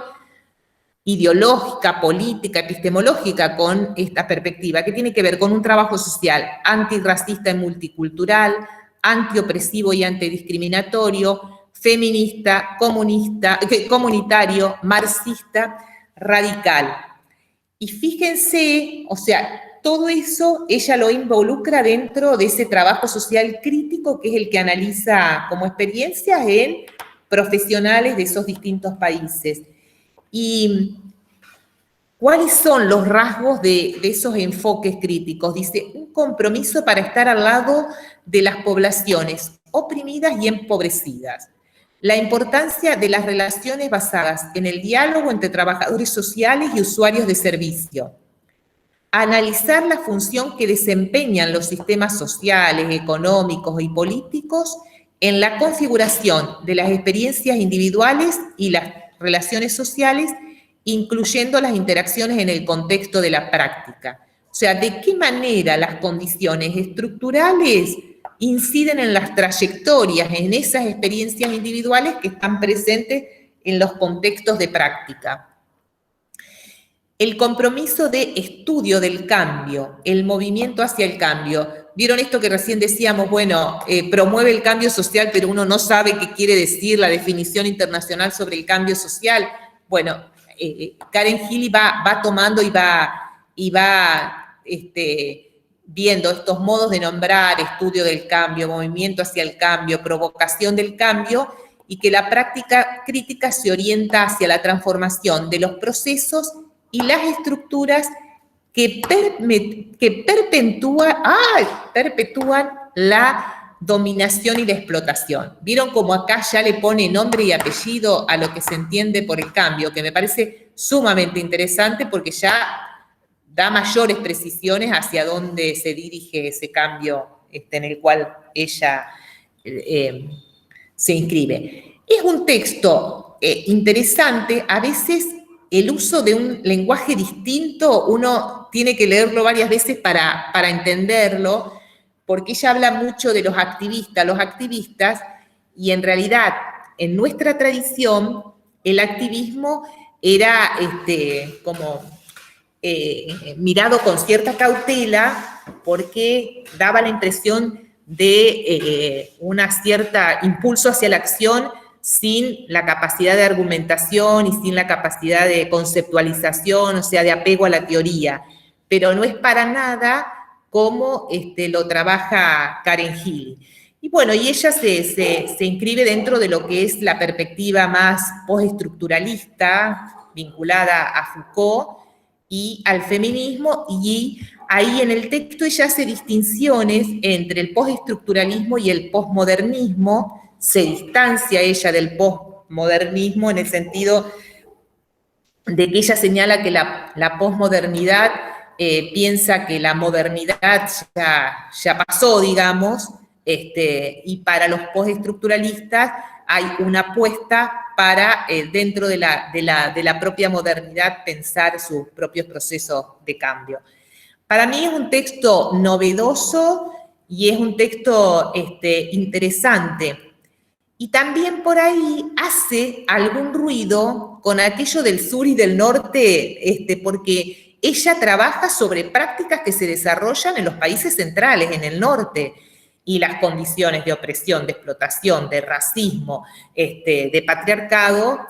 ideológica, política, epistemológica con esta perspectiva, que tiene que ver con un trabajo social antirracista y multicultural, antiopresivo y antidiscriminatorio, feminista, comunitario, marxista, radical. Y fíjense, o sea, todo eso ella lo involucra dentro de ese trabajo social crítico que es el que analiza como experiencias en profesionales de esos distintos países. ¿Y cuáles son los rasgos de esos enfoques críticos? Dice, un compromiso para estar al lado de las poblaciones oprimidas y empobrecidas. La importancia de las relaciones basadas en el diálogo entre trabajadores sociales y usuarios de servicio. Analizar la función que desempeñan los sistemas sociales, económicos y políticos en la configuración de las experiencias individuales y las relaciones sociales, incluyendo las interacciones en el contexto de la práctica. O sea, de qué manera las condiciones estructurales inciden en las trayectorias, en esas experiencias individuales que están presentes en los contextos de práctica. El compromiso de estudio del cambio, el movimiento hacia el cambio. ¿Vieron esto que recién decíamos? Bueno, promueve el cambio social, pero uno no sabe qué quiere decir la definición internacional sobre el cambio social. Bueno, Karen Healy va tomando y va viendo estos modos de nombrar, estudio del cambio, movimiento hacia el cambio, provocación del cambio, y que la práctica crítica se orienta hacia la transformación de los procesos y las estructuras que perpetúan la dominación y la explotación. ¿Vieron cómo acá ya le pone nombre y apellido a lo que se entiende por el cambio? Que me parece sumamente interesante porque ya da mayores precisiones hacia dónde se dirige ese cambio en el cual ella se inscribe. Es un texto interesante, a veces el uso de un lenguaje distinto, uno tiene que leerlo varias veces para entenderlo, porque ella habla mucho de los activistas, y en realidad, en nuestra tradición, el activismo era mirado con cierta cautela, porque daba la impresión de una cierta impulso hacia la acción, sin la capacidad de argumentación y sin la capacidad de conceptualización, o sea, de apego a la teoría. Pero no es para nada como lo trabaja Karen Healy. Y bueno, y ella se inscribe dentro de lo que es la perspectiva más postestructuralista, vinculada a Foucault y al feminismo, y ahí en el texto ella hace distinciones entre el postestructuralismo y el posmodernismo. Se distancia ella del posmodernismo en el sentido de que ella señala que la posmodernidad piensa que la modernidad ya pasó, digamos, y para los postestructuralistas hay una apuesta para, dentro de la propia modernidad, pensar sus propios procesos de cambio. Para mí es un texto novedoso y es un texto interesante. Y también por ahí hace algún ruido con aquello del sur y del norte, porque ella trabaja sobre prácticas que se desarrollan en los países centrales, en el norte, y las condiciones de opresión, de explotación, de racismo, de patriarcado,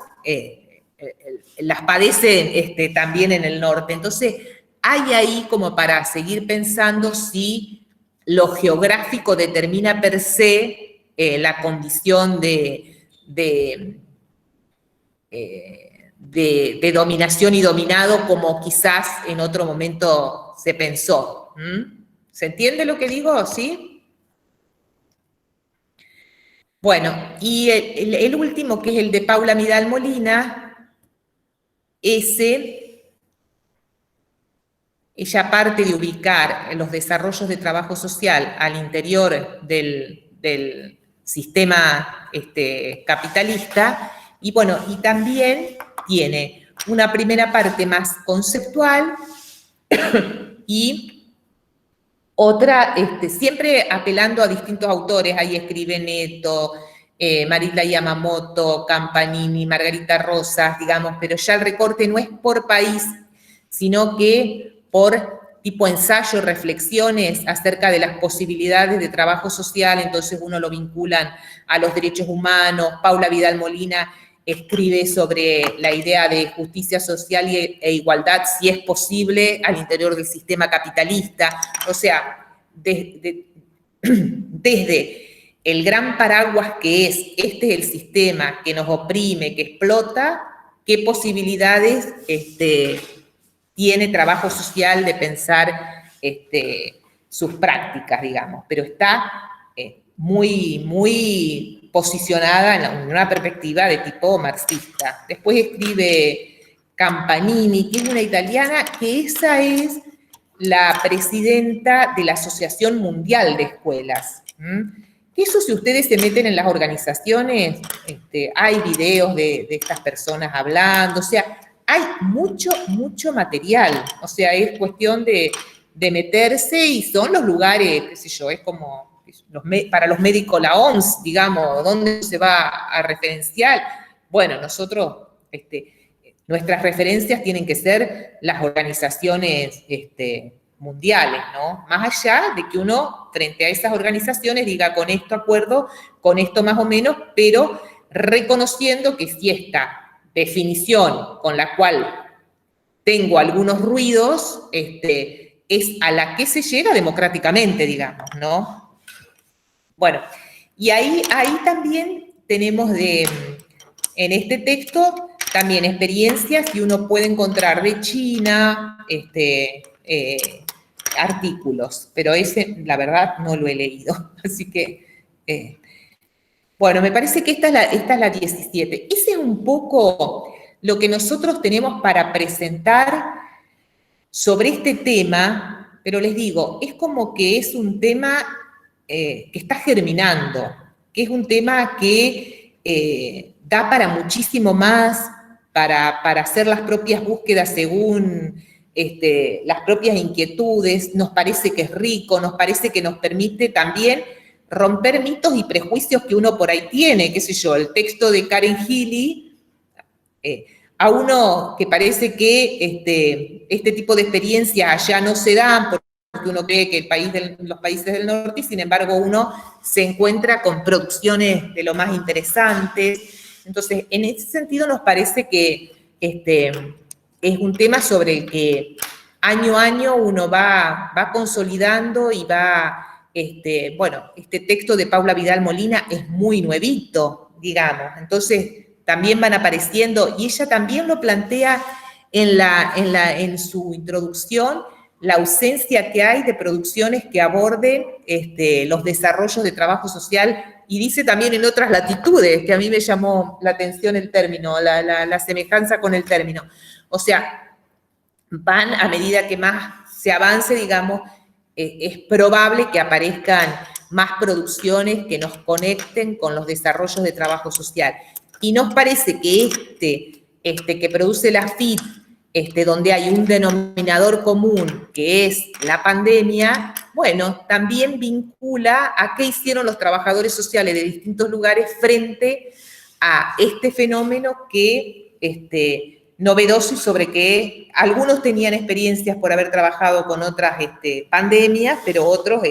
las padecen también en el norte. Entonces, hay ahí como para seguir pensando si lo geográfico determina per se la condición de dominación y dominado, como quizás en otro momento se pensó. ¿Se entiende lo que digo? ¿Sí? Bueno, y el último, que es el de Paula Midal Molina, ella parte de ubicar los desarrollos de trabajo social al interior del sistema capitalista, y bueno, y también tiene una primera parte más conceptual y Otra, siempre apelando a distintos autores, ahí escribe Neto, Marila Yamamoto, Campanini, Margarita Rosas, digamos, pero ya el recorte no es por país, sino que por tipo ensayo, reflexiones acerca de las posibilidades de trabajo social, entonces uno lo vinculan a los derechos humanos. Paula Vidal Molina escribe sobre la idea de justicia social e igualdad, si es posible, al interior del sistema capitalista. O sea, desde el gran paraguas que este es el sistema que nos oprime, que explota, qué posibilidades tiene trabajo social de pensar sus prácticas, digamos, pero está muy posicionada en una perspectiva de tipo marxista. Después escribe Campanini, que es una italiana, que esa es la presidenta de la Asociación Mundial de Escuelas. Eso, si ustedes se meten en las organizaciones, hay videos de estas personas hablando, o sea, hay mucho material, o sea, es cuestión de meterse y son los lugares, qué sé yo, es como para los médicos la OMS, digamos, ¿dónde se va a referenciar? Bueno, nosotros, nuestras referencias tienen que ser las organizaciones mundiales, ¿no? Más allá de que uno, frente a esas organizaciones, diga con esto acuerdo, con esto más o menos, pero reconociendo que si esta definición con la cual tengo algunos ruidos, es a la que se llega democráticamente, digamos, ¿no? Bueno, y ahí también tenemos en este texto también experiencias que uno puede encontrar de China, artículos, pero ese, la verdad, no lo he leído, así que, bueno, me parece que esta es la 17. Ese es un poco lo que nosotros tenemos para presentar sobre este tema, pero les digo, es como que es un tema que está germinando, que es un tema que da para muchísimo más, para hacer las propias búsquedas según las propias inquietudes. Nos parece que es rico, nos parece que nos permite también romper mitos y prejuicios que uno por ahí tiene, qué sé yo, el texto de Karen Healy, a uno que parece que este tipo de experiencias allá no se dan porque uno cree que los países del norte, y sin embargo uno se encuentra con producciones de lo más interesantes. Entonces, en ese sentido nos parece que es un tema sobre el que año a año uno va consolidando y va... bueno, este texto de Paula Vidal Molina es muy nuevito, digamos, entonces también van apareciendo, y ella también lo plantea en su introducción, la ausencia que hay de producciones que aborden los desarrollos de trabajo social, y dice también en otras latitudes, que a mí me llamó la atención el término, la semejanza con el término. O sea, van a medida que más se avance, digamos, es probable que aparezcan más producciones que nos conecten con los desarrollos de trabajo social. Y nos parece que que produce la FIT, donde hay un denominador común, que es la pandemia, bueno, también vincula a qué hicieron los trabajadores sociales de distintos lugares frente a este fenómeno que novedoso, y sobre que algunos tenían experiencias por haber trabajado con otras pandemias, pero otros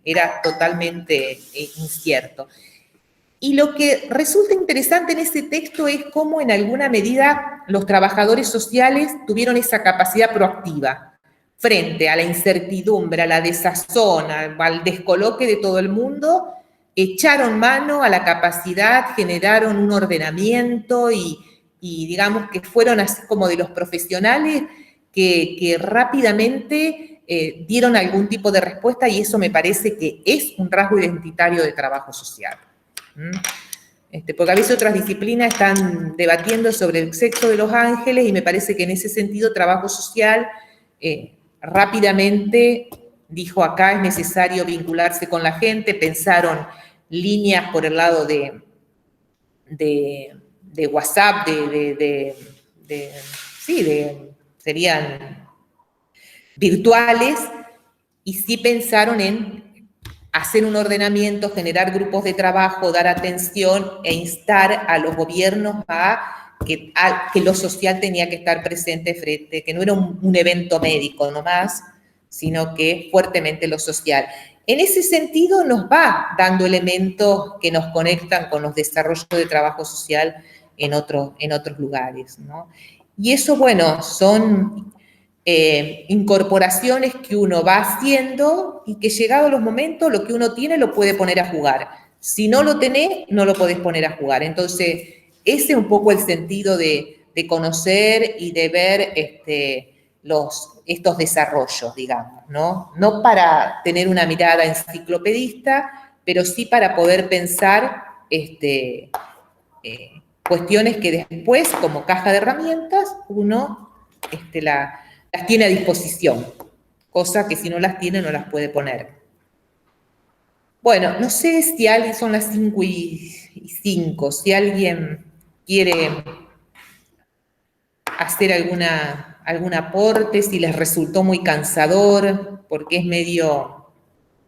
era totalmente incierto. Y lo que resulta interesante en ese texto es cómo en alguna medida los trabajadores sociales tuvieron esa capacidad proactiva frente a la incertidumbre, a la desazón, al descoloque de todo el mundo, echaron mano a la capacidad, generaron un ordenamiento y digamos que fueron así como de los profesionales que rápidamente dieron algún tipo de respuesta, y eso me parece que es un rasgo identitario de trabajo social. Porque a veces otras disciplinas están debatiendo sobre el sexo de los ángeles, y me parece que en ese sentido trabajo social rápidamente dijo: acá es necesario vincularse con la gente. Pensaron líneas por el lado de WhatsApp, serían virtuales, y sí pensaron en hacer un ordenamiento, generar grupos de trabajo, dar atención e instar a los gobiernos a que lo social tenía que estar presente frente, que no era un evento médico nomás, sino que fuertemente lo social. En ese sentido nos va dando elementos que nos conectan con los desarrollos de trabajo social en otros lugares, ¿no? Y eso, bueno, son incorporaciones que uno va haciendo y que llegado los momentos, lo que uno tiene lo puede poner a jugar. Si no lo tenés, no lo podés poner a jugar. Entonces, ese es un poco el sentido de conocer y de ver estos desarrollos, digamos, ¿no? No para tener una mirada enciclopedista, pero sí para poder pensar cuestiones que después, como caja de herramientas, uno las tiene a disposición, cosa que si no las tiene no las puede poner. Bueno, no sé si alguien, son las 5:05, si alguien quiere hacer algún aporte, si les resultó muy cansador, porque es medio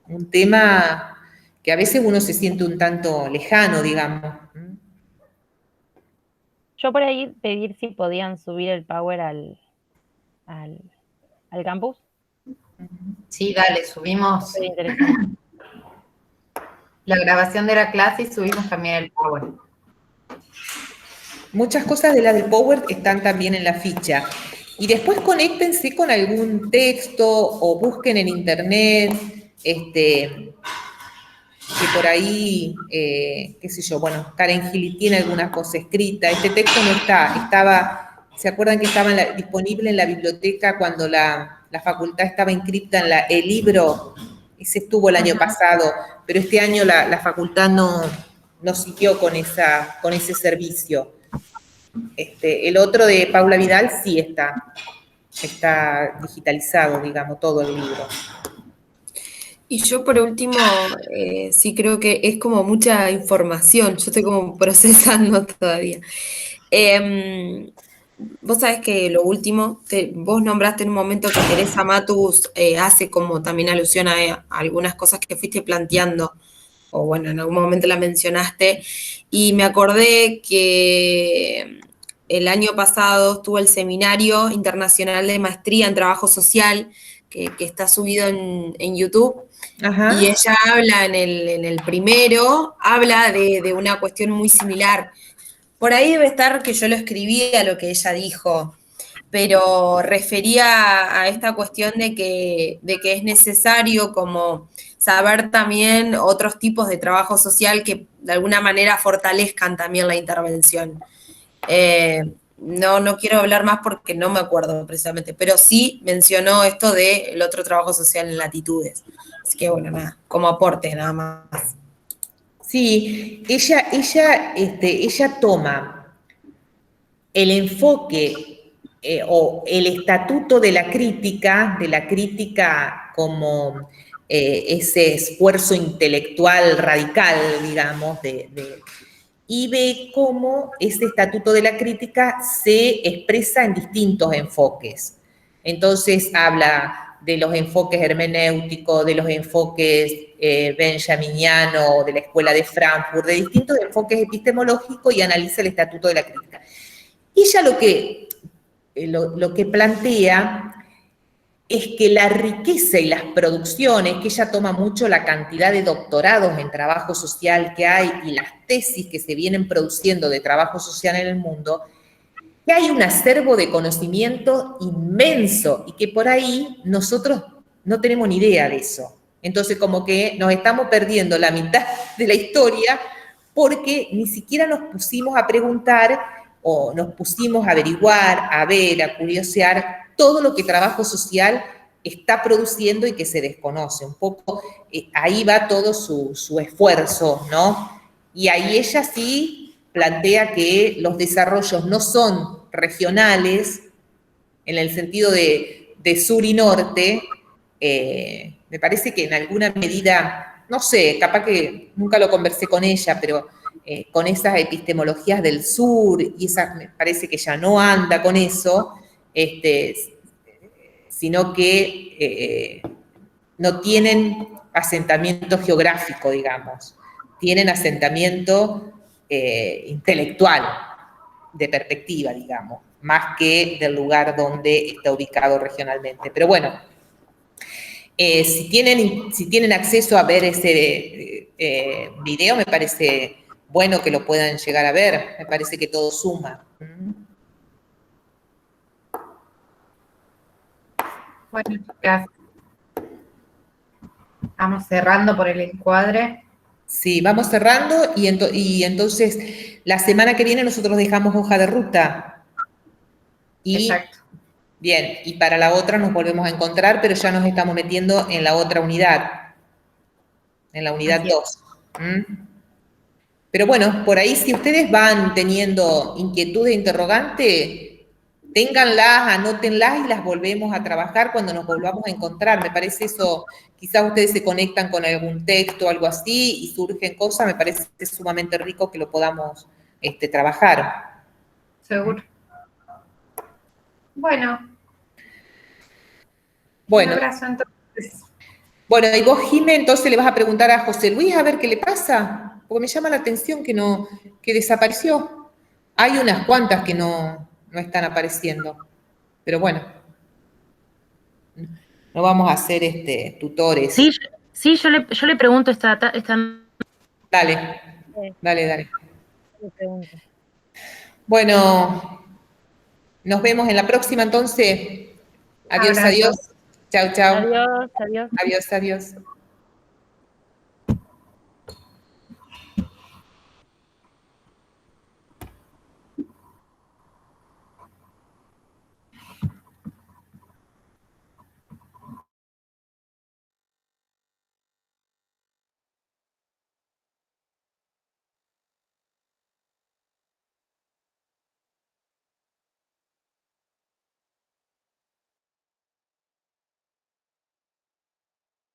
un tema que a veces uno se siente un tanto lejano, digamos. Yo por ahí pedir si podían subir el power al campus. Sí, dale, subimos Sería interesante. la grabación de la clase y subimos también el power. Muchas cosas de las del Power están también en la ficha. Y después conéctense con algún texto o busquen en internet, que por ahí, qué sé yo, bueno, Karen Gili tiene alguna cosa escrita. Este texto no estaba, ¿se acuerdan que estaba disponible en la biblioteca cuando la facultad estaba inscripta en el libro? Ese estuvo el año pasado, pero este año la facultad no siguió con ese servicio. El otro de Paula Vidal sí está digitalizado, digamos, todo el libro. Y yo por último, sí creo que es como mucha información, yo estoy como procesando todavía. Vos sabés que lo último, vos nombraste en un momento que Teresa Matus hace como también alusión a algunas cosas que fuiste planteando, o bueno, en algún momento la mencionaste, y me acordé que el año pasado estuvo el Seminario Internacional de Maestría en Trabajo Social, que está subido en YouTube. Ajá. Y ella habla en el primero, habla de una cuestión muy similar. Por ahí debe estar que yo lo escribí a lo que ella dijo, pero refería a esta cuestión de que es necesario como saber también otros tipos de trabajo social que de alguna manera fortalezcan también la intervención. No quiero hablar más porque no me acuerdo precisamente, pero sí mencionó esto del otro trabajo social en latitudes. Así que bueno, nada, como aporte nada más. Sí, ella toma el enfoque o el estatuto de la crítica como ese esfuerzo intelectual radical, digamos, y ve cómo ese estatuto de la crítica se expresa en distintos enfoques. Entonces habla de los enfoques hermenéuticos, de los enfoques benjaminianos, de la Escuela de Frankfurt, de distintos enfoques epistemológicos y analiza el estatuto de la crítica. Ella lo que plantea es que la riqueza y las producciones, que ella toma mucho la cantidad de doctorados en trabajo social que hay y las tesis que se vienen produciendo de trabajo social en el mundo, que hay un acervo de conocimiento inmenso y que por ahí nosotros no tenemos ni idea de eso. Entonces, como que nos estamos perdiendo la mitad de la historia porque ni siquiera nos pusimos a preguntar o nos pusimos a averiguar, a ver, a curiosear todo lo que trabajo social está produciendo y que se desconoce. Un poco ahí va todo su esfuerzo, ¿no? Y ahí ella sí plantea que los desarrollos no son regionales, en el sentido de sur y norte. Me parece que en alguna medida, no sé, capaz que nunca lo conversé con ella, pero con esas epistemologías del sur, y esa me parece que ya no anda con eso, sino que no tienen asentamiento geográfico, digamos, tienen asentamiento intelectual, de perspectiva, digamos, más que del lugar donde está ubicado regionalmente. Pero bueno, si tienen acceso a ver ese video, me parece bueno que lo puedan llegar a ver, me parece que todo suma. Bueno, chicas, vamos cerrando por el encuadre. Sí, vamos cerrando y entonces la semana que viene nosotros dejamos hoja de ruta. Exacto. Bien, y para la otra nos volvemos a encontrar, pero ya nos estamos metiendo en la otra unidad, en la unidad 2. Pero bueno, por ahí si ustedes van teniendo inquietudes, interrogantes, ténganlas, anótenlas y las volvemos a trabajar cuando nos volvamos a encontrar. Me parece eso, quizás ustedes se conectan con algún texto o algo así y surgen cosas, me parece sumamente rico que lo podamos trabajar. Seguro. Bueno. Bueno. Un abrazo entonces. Bueno, y vos, Jimé, entonces le vas a preguntar a José Luis a ver qué le pasa, porque me llama la atención que desapareció. Hay unas cuantas que no están apareciendo, pero bueno, no vamos a hacer tutores. Sí, yo le pregunto esta... Dale. Le pregunto. Bueno, nos vemos en la próxima entonces. Adiós, Abrazo. adiós. Chau, chau. Adiós, adiós. Adiós, adiós.